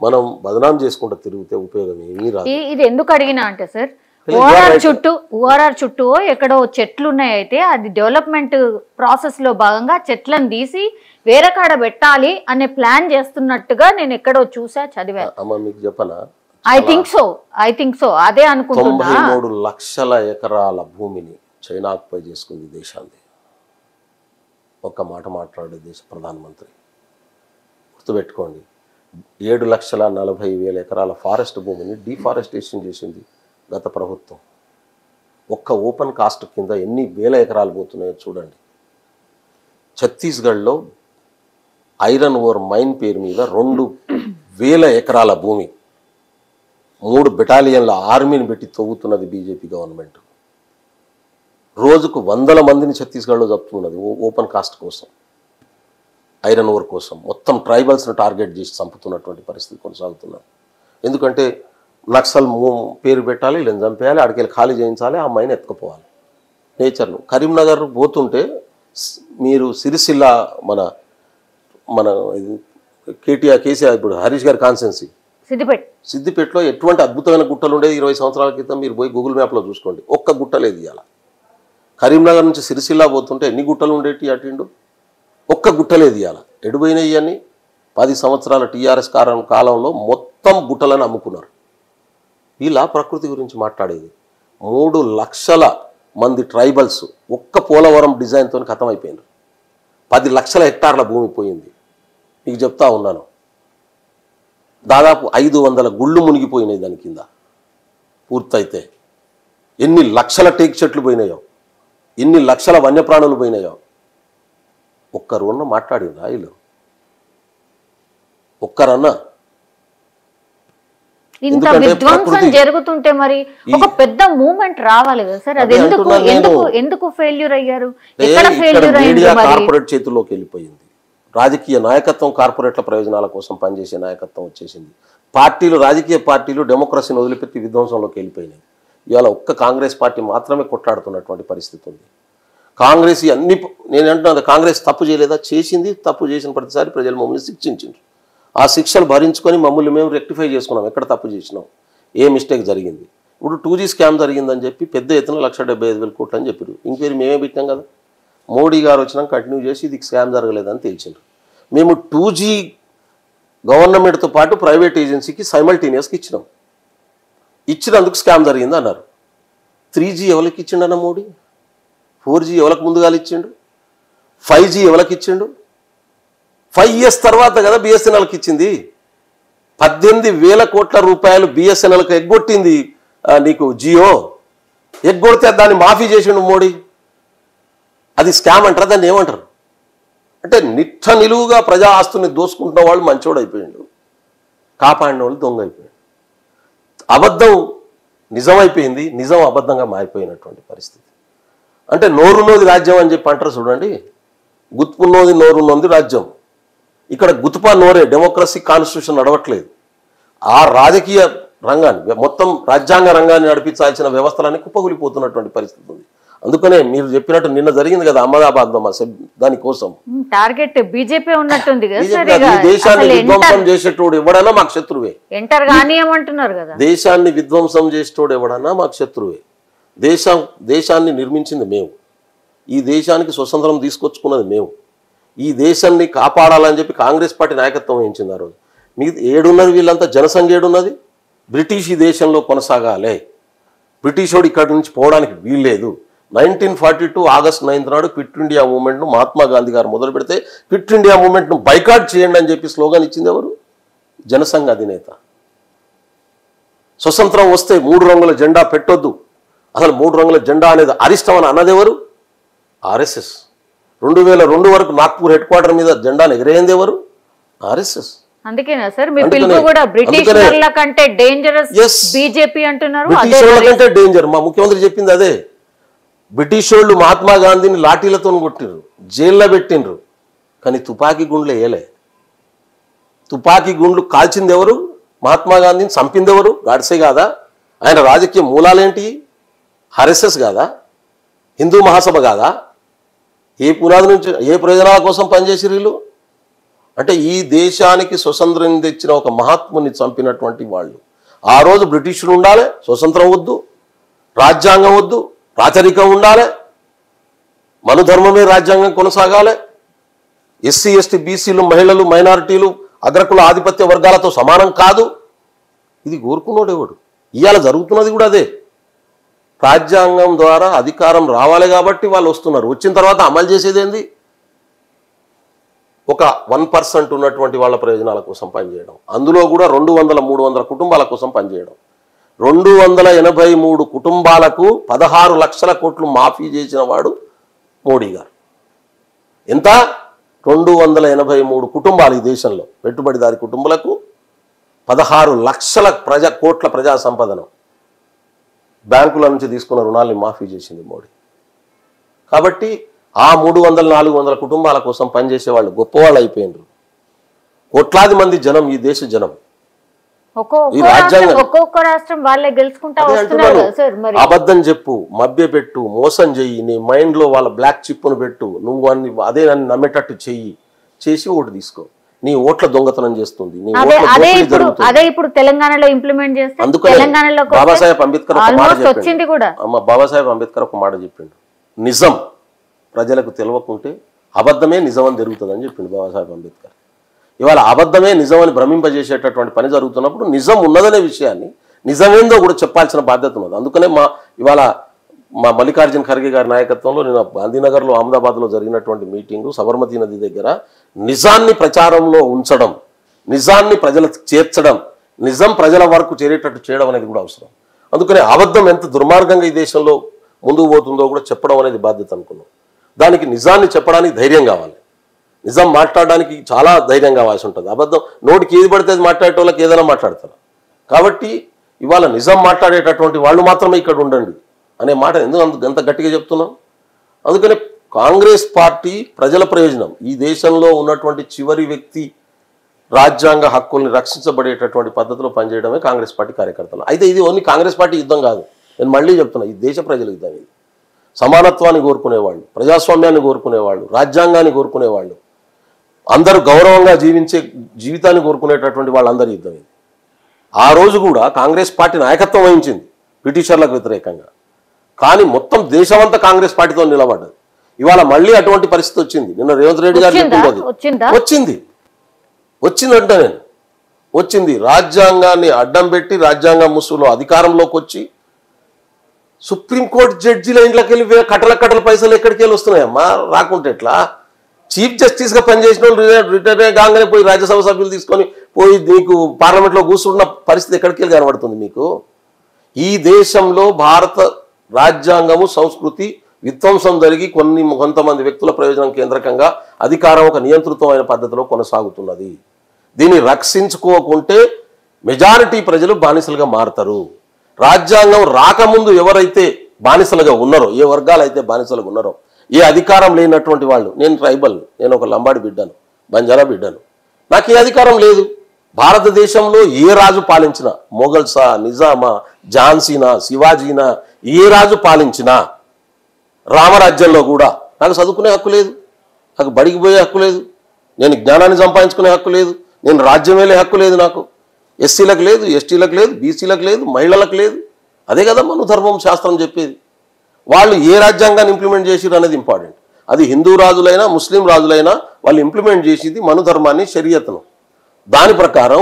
మనం బదనాం చేసుకుంటూ తిరిగితే ఉపయోగం ఏమీ రాదు. ఇది ఎందుకు అడిగినా అంటే సార్, ఓఆర్ఆర్ చుట్టూ ఎక్కడో చెట్లు ఉన్నాయి. అయితే అది డెవలప్మెంట్ ప్రాసెస్ లో భాగంగా చెట్లను తీసి వేరే కాడ పెట్టాలి అనే ప్లాన్ చేస్తున్నట్టుగా నేను ఎక్కడో చూసా, చదివాను. అమ్మ మీకు చెప్పనా, ఐ థింక్ సో అదే అనుకుంటున్నా. 93 లక్షల ఎకరాల భూమిని చైనా ఆక్యుపై చేసుకుంది దేశాన్ని. ఒక్క మాట మాట్లాడే దేశ ప్రధానమంత్రి. గుర్తుపెట్టుకోండి, 7,40,000 ఎకరాల ఫారెస్ట్ భూమిని డిఫారెస్టేషన్ చేసింది గత ప్రభుత్వం. ఒక్క ఓపెన్ కాస్ట్ కింద ఎన్ని వేల ఎకరాలు పోతున్నాయో చూడండి. ఛత్తీస్గఢ్లో ఐరన్ ఓర్ మైన్ పేరు మీద 2,000 ఎకరాల భూమి 3 బెటాలియన్ల ఆర్మీని పెట్టి తవ్వుతున్నది బీజేపీ గవర్నమెంట్. రోజుకు 100 మందిని ఛత్తీస్గఢ్లో చంపుతున్నది ఓపెన్ కాస్ట్ కోసం, ఐరన్ ఓర్ కోసం. మొత్తం ట్రైబల్స్ను టార్గెట్ చేసి చంపుతున్నటువంటి పరిస్థితి కొనసాగుతున్నారు. ఎందుకంటే నక్సల్ పేరు పెట్టాలి, వీళ్ళని చంపేయాలి, అడికెళ్ళి ఖాళీ చేయించాలి, ఆ మైన్ ఎత్తుకుపోవాలి. నేచర్ను కరీంనగర్ పోతుంటే మీరు సిరిసిల్ల మన కేసీఆర్ ఇప్పుడు హరీష్ గారి కాన్స్టెన్సీ సిద్దిపేటలో ఎటువంటి అద్భుతమైన గుట్టలు ఉండేది 20 సంవత్సరాల క్రితం. మీరు పోయి గూగుల్ మ్యాప్లో చూసుకోండి, ఒక్క గుట్ట లేదు ఇవాళ. కరీంనగర్ నుంచి సిరిసిల్ల పోతుంటే ఎన్ని గుట్టలు ఉండేటి అటిండు, ఒక్క గుట్ట లేదు ఇవాళ. ఎడిపోయినాయి అని 10 సంవత్సరాల టీఆర్ఎస్ కాలంలో మొత్తం గుట్టలను అమ్ముకున్నారు. ఇలా ప్రకృతి గురించి మాట్లాడేది. 3 లక్షల మంది ట్రైబల్స్ ఒక్క పోలవరం డిజైన్తో ఖతమైపోయినారు. 10 లక్షల హెక్టార్ల భూమి పోయింది. మీకు చెప్తా ఉన్నాను, దాదాపు 500 గుళ్ళు మునిగిపోయినాయి దాని కింద పూర్తయితే. ఎన్ని లక్షల టేక్ చెట్లు పోయినాయో, ఎన్ని లక్షల వన్యప్రాణులు పోయినాయో. ఒక్కరున్న మాట్లాడిన వీళ్ళు ఒక్కరన్నా. ఇంత విధ్వంసం జరుగుతుంటే మరి ఒక పెద్ద మూవ్మెంట్ రావాలి కదా సార్. అది ఎందుకు ఫెయిల్యూర్ అయ్యారు? ఎక్కడ ఫెయిల్యూర్ అయ్యింది? కార్పొరేట్ చేతుల్లోకి వెళ్ళిపోయింది. రాజకీయ నాయకత్వం కార్పొరేట్ల ప్రయోజనాల కోసం పనిచేసే నాయకత్వం వచ్చేసింది. రాజకీయ పార్టీలు డెమోక్రసీని వదిలిపెట్టి విధ్వంసంలోకి వెళ్ళిపోయినాయి. ఇవాళ ఒక్క కాంగ్రెస్ పార్టీ మాత్రమే కొట్లాడుతున్నటువంటి పరిస్థితి ఉంది. కాంగ్రెస్ నేను అంటున్నాను, కాంగ్రెస్ తప్పు చేయలేదా? చేసింది. తప్పు చేసిన ప్రతిసారి ప్రజలు మమ్మల్ని శిక్షించారు. ఆ శిక్షలు భరించుకొని మమ్మల్ని మేము రెక్టిఫై చేసుకున్నాం. ఎక్కడ తప్పు చేసినాం, ఏ మిస్టేక్ జరిగింది. ఇప్పుడు 2G స్కామ్ జరిగిందని చెప్పి పెద్ద ఎత్తున 1,75,000 కోట్లు అని చెప్పారు. ఇంక్వైరీ మేమే పెట్టాం కదా. మోడీ గారు వచ్చినాక కంటిన్యూ చేసి ఇది స్కామ్ జరగలేదని తేల్చిండ్రు. మేము 2G గవర్నమెంట్తో పాటు ప్రైవేట్ ఏజెన్సీకి సైమల్టేనియస్కి ఇచ్చినాం. ఇచ్చినందుకు స్కామ్ జరిగింది అన్నారు. 3G ఎవరికి ఇచ్చిండన్న మోడీ? 4G ఎవరికి ముందుగా ఇచ్చిండు? 5G ఎవరికి ఇచ్చిండు? 5 years తర్వాత కదా బిఎస్ఎన్ఎల్కి ఇచ్చింది. 18,000 కోట్ల రూపాయలు బిఎస్ఎన్ఎల్కి ఎగ్గొట్టింది నీకు జియో. ఎగ్గొడితే దాన్ని మాఫీ చేసిండు మోడీ. అది స్కామ్ అంటారా? దాన్ని ఏమంటారు? అంటే నిలువుగా ప్రజా ఆస్తుల్ని దోసుకుంటున్న వాళ్ళు మంచోడు అయిపోయిండు, కాపాడిన వాళ్ళు దొంగ అయిపోయాడు. అబద్ధం నిజమైపోయింది, నిజం అబద్ధంగా మారిపోయినటువంటి పరిస్థితి. అంటే నోరున్నోది రాజ్యం అని చెప్పి అంటారు చూడండి, గుత్పున్నోది నోరున్నోది రాజ్యం. ఇక్కడ గుతుపా నోరే, డెమోక్రసీ కాన్స్టిట్యూషన్ నడవట్లేదు. ఆ రాజకీయ రంగాన్ని మొత్తం రాజ్యాంగ రంగాన్ని నడిపించాల్సిన వ్యవస్థలన్నీ కుప్పగూలిపోతున్నటువంటి పరిస్థితి ఉంది. అందుకనే మీరు చెప్పినట్టు నిన్న జరిగింది కదా అహ్మదాబాద్ లో దానికోసం టార్గెట్ బీజేపీ ఉన్నట్టుంది దేశాన్ని విధ్వంసం చేసేటోడు ఎవడన్నా మాకు శత్రువే. ఎంటర్ కానియమంటున్నారు కదా. దేశాన్ని విధ్వంసం చేసేటోడు ఎవడన్నా మాకు శత్రువే. దేశాన్ని నిర్మించింది మేము, ఈ దేశానికి స్వతంత్రం తీసుకొచ్చుకున్నది మేము, ఈ దేశాన్ని కాపాడాలని చెప్పి కాంగ్రెస్ పార్టీ నాయకత్వం వహించింది. ఆ రోజు మీకు ఏడున్నది, వీళ్ళంతా జనసంఘ ఏడున్నది. బ్రిటిష్ ఈ దేశంలో కొనసాగాలి, బ్రిటిష్ వాడు ఇక్కడి నుంచి పోవడానికి వీల్లేదు. 1942 ఆగస్ట్ 9 నాడు క్విట్ ఇండియా మూవ్మెంట్ను మహాత్మా గాంధీ గారు మొదలు పెడితే క్విట్ ఇండియా మూవ్మెంట్ను బైకాట్ చేయండి అని చెప్పి స్లోగన్ ఇచ్చింది ఎవరు? జనసంఘ అధినేత. స్వతంత్రం వస్తే 3 రంగుల జెండా పెట్టొద్దు, అసలు 3 రంగుల జెండా అనేది అరిష్టం అని అన్నది ఎవరు? ఆర్ఎస్ఎస్. 2002 వరకు నాగ్పూర్ హెడ్ క్వార్టర్ మీద జెండాను ఎగరేయింది ఎవరు? ఆర్ఎస్ఎస్. అందుకేనా సార్ మీ పిలుపు కూడా బ్రిటిష్ వాళ్ళ కంటే డేంజరస్ బీజేపీ అంటున్నారు? బ్రిటిష్ వాళ్ళ కంటే డేంజర్. మా ముఖ్యమంత్రి చెప్పింది అదే. బ్రిటిష్ వాళ్ళు మహాత్మా గాంధీని లాఠీలతో కొట్టిండ్రు, జైల్లో పెట్టిండ్రు, కానీ తుపాకీ గుండ్లు వేయలే. తుపాకీ గుండ్లు కాల్చింది ఎవరు? మహాత్మా గాంధీని చంపింది ఎవరు? గాడ్సే కాదా? ఆయన రాజకీయ మూలాలేంటి? ఆర్ఎస్ఎస్ కాదా? హిందూ మహాసభ కాదా? ఏ పునాది నుంచి, ఏ ప్రయోజనాల కోసం పనిచేసిరు వీళ్ళు? అంటే ఈ దేశానికి స్వతంత్రం తెచ్చిన ఒక మహాత్ముని చంపినటువంటి వాళ్ళు. ఆ రోజు బ్రిటిషులు ఉండాలి, స్వతంత్రం వద్దు, రాజ్యాంగం వద్దు, రాచరికం ఉండాలి, మనుధర్మమే రాజ్యాంగం కొనసాగాలి, ఎస్సీ ఎస్టీ బీసీలు మహిళలు మైనారిటీలు అగ్రకుల ఆధిపత్య వర్గాలతో సమానం కాదు. ఇది కోరుకున్నోడెవడు? ఇవాళ జరుగుతున్నది కూడా అదే. రాజ్యాంగం ద్వారా అధికారం రావాలి కాబట్టి వాళ్ళు వస్తున్నారు. వచ్చిన తర్వాత అమలు చేసేది ఏంది? ఒక 1% ఉన్నటువంటి వాళ్ళ ప్రయోజనాల కోసం పనిచేయడం, అందులో కూడా 200-300 కుటుంబాల కోసం పనిచేయడం. 283 కుటుంబాలకు 16 లక్షల కోట్లు మాఫీ చేసిన వాడు మోడీ గారు. ఎంత? 283 కుటుంబాలు ఈ దేశంలో, పెట్టుబడిదారి కుటుంబాలకు 16 లక్షల కోట్ల ప్రజా సంపదను బ్యాంకుల నుంచి తీసుకున్న రుణాల్ని మాఫీ చేసింది మోడీ. కాబట్టి ఆ 300-400 కుటుంబాల కోసం పనిచేసే వాళ్ళు గొప్పవాళ్ళు అయిపోయినారు. కోట్లాది మంది జనం, ఈ దేశ జనం. ఒక్కొక్క రాష్ట్రం వాళ్ళే గెలుచుకుంటా వస్తున్నారు సార్. మరి అబద్ధం చెప్పు, మభ్య పెట్టు, మోసం చెయ్యి, నీ మైండ్ లో వాళ్ళ బ్లాక్ చిప్ను పెట్టు, నువ్వు అదే నన్ను నమ్మేటట్టు చెయ్యి, చేసి ఓటు తీసుకో. నీ ఓట్ల దొంగతనం చేస్తుంది. అదే ఇప్పుడు తెలంగాణలో ఇంప్లిమెంట్ చేస్తే అందుకని బాబాసాహెబ్ అంబేద్కర్ ఒక మాట చెప్పిండు. బాబాసాహెబ్ అంబేద్కర్ ఒక మాట చెప్పిండు, నిజం ప్రజలకు తెలియకుంటే అబద్ధమే నిజం అని జరుగుతుందని చెప్పిండు బాబాసాహెబ్ అంబేద్కర్. ఇవాళ అబద్ధమే నిజం అని భ్రమింపజేసేటటువంటి పని జరుగుతున్నప్పుడు నిజం ఉన్నదనే విషయాన్ని, నిజమేందో కూడా చెప్పాల్సిన బాధ్యత ఉన్నది. అందుకనే ఇవాళ మా మల్లికార్జున ఖర్గే గారి నాయకత్వంలో నేను గాంధీనగర్లో అహ్మదాబాద్లో జరిగినటువంటి మీటింగు సబర్మతి నది దగ్గర నిజాన్ని ప్రచారంలో ఉంచడం, నిజాన్ని ప్రజలకు చేర్చడం, నిజం ప్రజల వరకు చేరేటట్టు చేయడం అనేది కూడా అవసరం. అందుకనే అబద్ధం ఎంత దుర్మార్గంగా ఈ దేశంలో ముందుకు పోతుందో కూడా చెప్పడం అనేది బాధ్యత అనుకున్నాం. దానికి నిజాన్ని చెప్పడానికి ధైర్యం కావాలి, నిజం మాట్లాడడానికి చాలా ధైర్యం కావాల్సి ఉంటుంది. అబద్ధం నోటికి ఏది పడితే అది మాట్లాడేటోళ్ళకి ఏదైనా మాట్లాడతారు. కాబట్టి ఇవాళ నిజం మాట్లాడేటటువంటి వాళ్ళు మాత్రమే ఇక్కడ ఉండండి అనే మాట ఎందుకు అంత గట్టిగా చెప్తున్నాం? అందుకని కాంగ్రెస్ పార్టీ ప్రజల ప్రయోజనం, ఈ దేశంలో ఉన్నటువంటి చివరి వ్యక్తి రాజ్యాంగ హక్కుల్ని రక్షించబడేటటువంటి పద్ధతిలో పనిచేయడమే కాంగ్రెస్ పార్టీ కార్యకర్తలు. అయితే ఇది ఓన్లీ కాంగ్రెస్ పార్టీ యుద్ధం కాదు, నేను మళ్ళీ చెప్తున్నా, ఈ దేశ ప్రజల యుద్ధం. ఇది సమానత్వాన్ని కోరుకునేవాళ్ళు, ప్రజాస్వామ్యాన్ని కోరుకునేవాళ్ళు, రాజ్యాంగాన్ని కోరుకునేవాళ్ళు, అందరూ గౌరవంగా జీవించే జీవితాన్ని కోరుకునేటటువంటి వాళ్ళందరి యుద్ధం ఇది. ఆ రోజు కూడా కాంగ్రెస్ పార్టీ నాయకత్వం వహించింది బ్రిటిషర్లకు వ్యతిరేకంగా, కానీ మొత్తం దేశమంతా కాంగ్రెస్ పార్టీతో నిలబడ్డది. ఇవాళ మళ్ళీ అటువంటి పరిస్థితి వచ్చింది. నిన్న రేవంత్ రెడ్డి గారు చెప్పింది వచ్చిందంటే నేను వచ్చింది. రాజ్యాంగాన్ని అడ్డం పెట్టి రాజ్యాంగ ముసుగులో అధికారంలోకి వచ్చి సుప్రీంకోర్టు జడ్జిల ఇంట్లోకి వెళ్ళి కట్టల పైసలు ఎక్కడికి వెళ్ళి వస్తున్నాయమ్మా, రాకుంటే ఎట్లా? చీఫ్ జస్టిస్గా పనిచేసిన వాళ్ళు రిటైర్ కాగానే పోయి రాజ్యసభ సభ్యులు తీసుకొని పోయి మీకు పార్లమెంట్లో కూర్చున్న పరిస్థితి ఎక్కడికి వెళ్ళి కనబడుతుంది మీకు? ఈ దేశంలో భారత రాజ్యాంగము సంస్కృతి విధ్వంసం జరిగి కొంతమంది వ్యక్తుల ప్రయోజనం కేంద్రకంగా అధికారం ఒక నియంత్రితమైన పద్ధతిలో కొనసాగుతున్నది. దీన్ని రక్షించుకోకుంటే మెజారిటీ ప్రజలు బానిసలుగా మారతారు. రాజ్యాంగం రాకముందు ఎవరైతే బానిసలుగా ఉన్నారో, ఏ వర్గాలు అయితే బానిసలుగా ఉన్నారో, ఏ అధికారం లేనటువంటి వాళ్ళు, నేను ట్రైబల్, నేను ఒక లంబాడి బిడ్డను, బంజారా బిడ్డను, నాకు ఏ అధికారం లేదు. భారతదేశంలో ఏ రాజు పాలించినా, మొఘల్సా, నిజామా, ఝాన్సీనా, శివాజీనా, ఏ రాజు పాలించినా, రామరాజ్యంలో కూడా నాకు చదువుకునే హక్కు లేదు, నాకు బడికి పోయే హక్కు లేదు, నేను జ్ఞానాన్ని సంపాదించుకునే హక్కు లేదు, నేను రాజ్యం వెళ్ళే హక్కు లేదు. నాకు ఎస్సీలకు లేదు, ఎస్టీలకు లేదు, బీసీలకు లేదు, మహిళలకు లేదు. అదే కదా మను ధర్మం శాస్త్రం చెప్పేది. వాళ్ళు ఏ రాజ్యాంగాన్ని ఇంప్లిమెంట్ చేసిరు అనేది ఇంపార్టెంట్. అది హిందూ రాజులైనా ముస్లిం రాజులైనా వాళ్ళు ఇంప్లిమెంట్ చేసేది మను ధర్మాన్ని, షరియత్ను. దాని ప్రకారం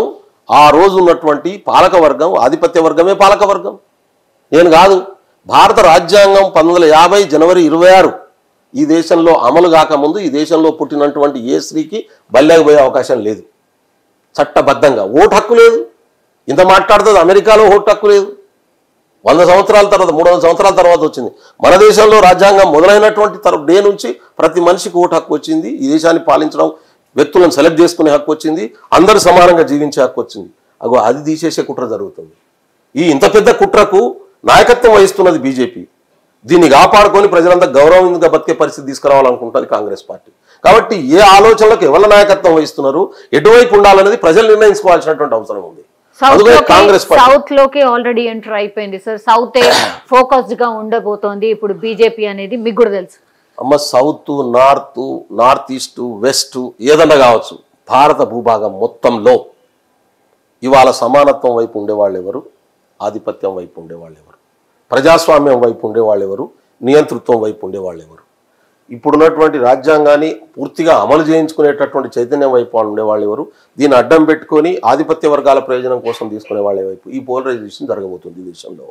ఆ రోజు ఉన్నటువంటి పాలక వర్గం, ఆధిపత్య వర్గమే పాలక వర్గం, నేను కాదు. భారత రాజ్యాంగం 1950 జనవరి 26 ఈ దేశంలో అమలు కాకముందు ఈ దేశంలో పుట్టినటువంటి ఏ స్త్రీకి బల్లెకపోయే అవకాశం లేదు. చట్టబద్ధంగా ఓటు హక్కు లేదు. ఇంత మాట్లాడుతుంది, అమెరికాలో ఓటు హక్కు లేదు. 100 సంవత్సరాల తర్వాత, 300 సంవత్సరాల తర్వాత వచ్చింది. మన దేశంలో రాజ్యాంగం మొదలైనటువంటి డే నుంచి ప్రతి మనిషికి ఓటు హక్కు వచ్చింది. ఈ దేశాన్ని పాలించడం, వ్యక్తులను సెలెక్ట్ చేసుకునే హక్కు వచ్చింది. అందరూ సమానంగా జీవించే హక్కు వచ్చింది. అగో అది తీసేసే కుట్ర జరుగుతుంది. ఈ ఇంత పెద్ద కుట్రకు నాయకత్వం వహిస్తున్నది బీజేపీ. దీన్ని కాపాడుకొని ప్రజలంతా గౌరవంగా బతికే పరిస్థితి తీసుకురావాలనుకుంటుంది కాంగ్రెస్ పార్టీ. కాబట్టి ఏ ఆలోచనలకు ఎవరి నాయకత్వం వహిస్తున్నారు, ఎటువైపు ఉండాలనేది ప్రజలు నిర్ణయించుకోవాల్సినటువంటి అవసరం ఉంది. సౌత్ లోకి ఆల్రెడీ ఎంటర్ అయిపోయింది సార్. సౌత్ ఫోకస్డ్ గా ఉండబోతోంది ఇప్పుడు బీజేపీ అనేది మీకు కూడా తెలుసు. అమ్మ, సౌత్, నార్త్ ఈస్ట్, వెస్ట్ ఏదన్నా కావచ్చు, భారత భూభాగం మొత్తంలో ఇవాళ సమానత్వం వైపు ఉండేవాళ్ళు ఎవరు, ఆధిపత్యం వైపు ఉండేవాళ్ళు ఎవరు, ప్రజాస్వామ్యం వైపు ఉండేవాళ్ళు ఎవరు, నియంతృత్వం వైపు ఉండేవాళ్ళు ఎవరు, ఇప్పుడున్నటువంటి రాజ్యాంగాన్ని పూర్తిగా అమలు చేయించుకునేటటువంటి చైతన్యం వైపు ఉండేవాళ్ళు ఎవరు, దీన్ని అడ్డం పెట్టుకొని ఆధిపత్య వర్గాల ప్రయోజనం కోసం తీసుకునే వాళ్ళ వైపు ఈ పోలరైజేషన్ జరగబోతుంది దేశంలో.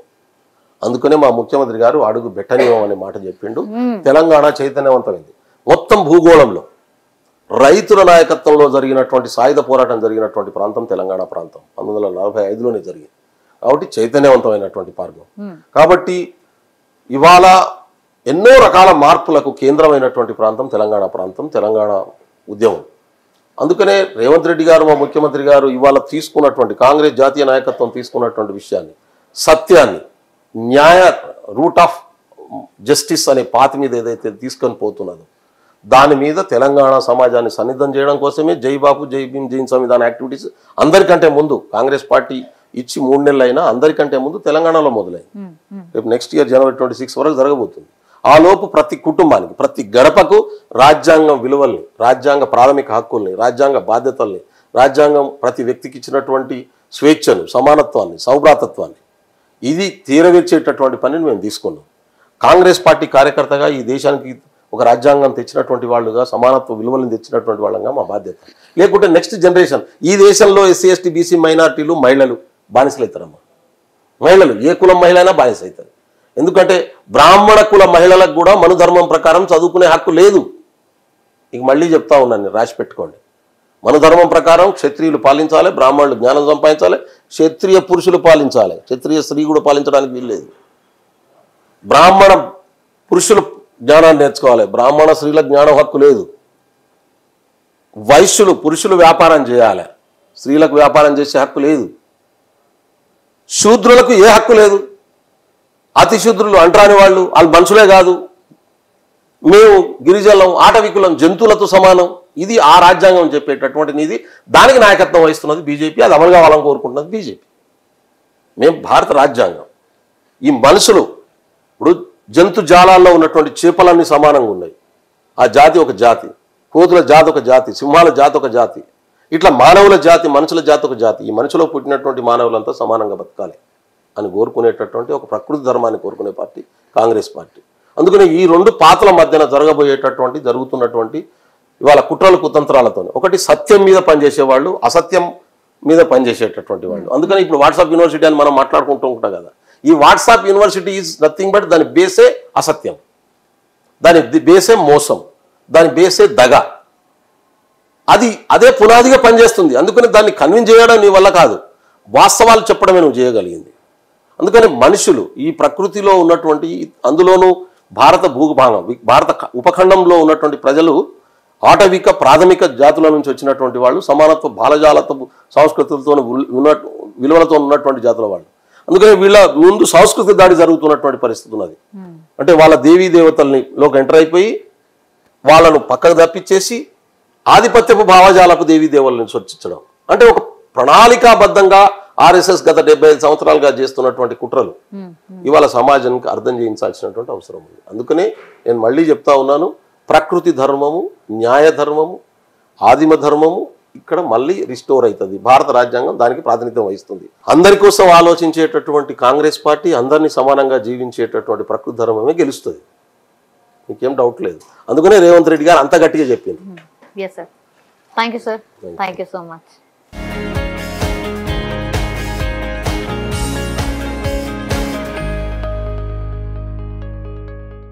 అందుకనే మా ముఖ్యమంత్రి గారు అడుగు బెట్టనివ్వం అనే మాట చెప్పిండు. తెలంగాణ చైతన్యవంతమైంది. మొత్తం భూగోళంలో రైతుల నాయకత్వంలో జరిగినటువంటి సాయుధ పోరాటం జరిగినటువంటి ప్రాంతం తెలంగాణ ప్రాంతం 1945లోనే జరిగింది. కాబట్టి చైతన్యవంతమైనటువంటి మార్గం. కాబట్టి ఇవాళ ఎన్నో రకాల మార్పులకు కేంద్రమైనటువంటి ప్రాంతం తెలంగాణ ప్రాంతం, తెలంగాణ ఉద్యమం. అందుకనే రేవంత్ రెడ్డి గారు, మా ముఖ్యమంత్రి గారు ఇవాళ తీసుకున్నటువంటి కాంగ్రెస్ జాతీయ నాయకత్వం తీసుకున్నటువంటి విషయాన్ని, సత్యాన్ని, న్యాయ రూట్ ఆఫ్ జస్టిస్ అనే పాతి మీద ఏదైతే తీసుకొని పోతున్నదో దాని మీద తెలంగాణ సమాజాన్ని సన్నిధం చేయడం కోసమే జై బాపు, జై భీమ్, జై సంవిధాన యాక్టివిటీస్ అందరికంటే ముందు కాంగ్రెస్ పార్టీ ఇచ్చి 3 నెలలు అయినా అందరికంటే ముందు తెలంగాణలో మొదలైంది. రేపు నెక్స్ట్ ఇయర్ జనవరి 26 వరకు జరగబోతుంది. ఆ లోపు ప్రతి కుటుంబానికి, ప్రతి గడపకు రాజ్యాంగం విలువల్ని, రాజ్యాంగ ప్రాథమిక హక్కుల్ని, రాజ్యాంగ బాధ్యతల్ని, రాజ్యాంగం ప్రతి వ్యక్తికి ఇచ్చినటువంటి స్వేచ్ఛను, సమానత్వాన్ని, సౌభ్రాతత్వాన్ని ఇది తీరవేర్చేటటువంటి పనిని మేము తీసుకున్నాం. కాంగ్రెస్ పార్టీ కార్యకర్తగా ఈ దేశానికి ఒక రాజ్యాంగం తెచ్చినటువంటి వాళ్ళుగా, సమానత్వ విలువలను తెచ్చినటువంటి వాళ్ళంగా మా బాధ్యత. లేకుంటే నెక్స్ట్ జనరేషన్ ఈ దేశంలో ఎస్సీ, ఎస్టీ, బీసీ మైనార్టీలు, మహిళలు బానిసలు అవుతారమ్మా. మహిళలు ఏ కులం మహిళ అయినా బానిస అవుతారు. ఎందుకంటే బ్రాహ్మణ కుల మహిళలకు కూడా మను ధర్మం ప్రకారం చదువుకునే హక్కు లేదు. ఇక మళ్ళీ చెప్తా ఉన్నాను, రాసి పెట్టుకోండి. మన ధర్మం ప్రకారం క్షత్రియులు పాలించాలి, బ్రాహ్మణులు జ్ఞానం సంపాదించాలి, క్షత్రియ పురుషులు పాలించాలి, క్షత్రియ స్త్రీ కూడా పాలించడానికి వీల్లేదు. బ్రాహ్మణ పురుషులు జ్ఞానాన్ని నేర్చుకోవాలి, బ్రాహ్మణ స్త్రీల జ్ఞానం హక్కు లేదు. వైశ్యులు పురుషులు వ్యాపారం చేయాలి, స్త్రీలకు వ్యాపారం చేసే హక్కు లేదు. శూద్రులకు ఏ హక్కు లేదు. అతి శూద్రులు అంటరాని వాళ్ళు మనుషులే కాదు, మేము గిరిజనులం, ఆటవికులం, జంతువులతో సమానం. ఇది ఆ రాజ్యాంగం చెప్పేటటువంటిది. ఇది దానికి నాయకత్వం వహిస్తున్నది బీజేపీ. అది అమలు కావాలని కోరుకుంటున్నది బీజేపీ. మేము భారత రాజ్యాంగం, ఈ మనుషులు ఇప్పుడు జంతు జాలాల్లో ఉన్నటువంటి చేపలన్నీ సమానంగా ఉన్నాయి. ఆ జాతి ఒక జాతి, కోతుల జాతి ఒక జాతి, సింహాల జాతి ఒక జాతి, ఇట్లా మానవుల జాతి, మనుషుల జాతి ఒక జాతి. ఈ మనుషులో పుట్టినటువంటి మానవులంతా సమానంగా బతకాలి అని కోరుకునేటటువంటి ఒక ప్రకృతి ధర్మాన్ని కోరుకునే పార్టీ కాంగ్రెస్ పార్టీ. అందుకని ఈ 2 పాత్రల మధ్యన జరుగుతున్నటువంటి ఇవాళ కుట్రలు కుతంత్రాలతో, ఒకటి సత్యం మీద పనిచేసేవాళ్ళు, అసత్యం మీద పనిచేసేటటువంటి వాళ్ళు. అందుకని ఇప్పుడు వాట్సాప్ యూనివర్సిటీ అని మనం మాట్లాడుకుంటూ ఉంటాం కదా. ఈ WhatsApp university is nothing but దాని బేసే అసత్యం, దాని బేసే మోసం, దాని బేసే దగ. అదే పునాదిగా పనిచేస్తుంది. అందుకని దాన్ని కన్విన్స్ చేయడం నీ వల్ల కాదు, వాస్తవాలు చెప్పడమే నువ్వు చేయగలిగింది. అందుకని మనుషులు ఈ ప్రకృతిలో ఉన్నటువంటి, అందులోనూ భారత భూభాగం, భారత ఉపఖండంలో ఉన్నటువంటి ప్రజలు ఆటవిక ప్రాథమిక జాతుల నుంచి వచ్చినటువంటి వాళ్ళు, సమానత్వ భాలజాలత్వ సంస్కృతులతో విలువలతో ఉన్నటువంటి జాతుల వాళ్ళు. అందుకని వీళ్ళ ముందు సాంస్కృతిక దాడి జరుగుతున్నటువంటి పరిస్థితి ఉన్నది. అంటే వాళ్ళ దేవీ దేవతల్ని లోకి ఎంటర్ అయిపోయి వాళ్ళను పక్కకు తప్పించేసి ఆధిపత్యపు భావజాలపు దేవీ దేవతలను చర్చించడం అంటే ఒక ప్రణాళికాబద్ధంగా ఆర్ఎస్ఎస్ గత 75 సంవత్సరాలుగా చేస్తున్నటువంటి కుట్రలు ఇవాళ సమాజానికి అర్థం చేయించాల్సినటువంటి అవసరం ఉంది. అందుకనే నేను మళ్ళీ చెప్తా ఉన్నాను, ప్రకృతి ధర్మము, న్యాయ ధర్మము, ఆదిమ ధర్మము ఇక్కడ మళ్ళీ రిస్టోర్ అవుతుంది. భారత రాజ్యాంగం దానికి ప్రాతినిధ్యం వహిస్తుంది. అందరి కోసం ఆలోచించేటటువంటి కాంగ్రెస్ పార్టీ, అందరినీ సమానంగా జీవించేటటువంటి ప్రకృతి ధర్మమే గెలుస్తుంది, మీకేం డౌట్ లేదు. అందుకనే రేవంత్ రెడ్డి గారు అంత గట్టిగా చెప్పింది. Yes, sir. Thank you, sir. Thank you so much.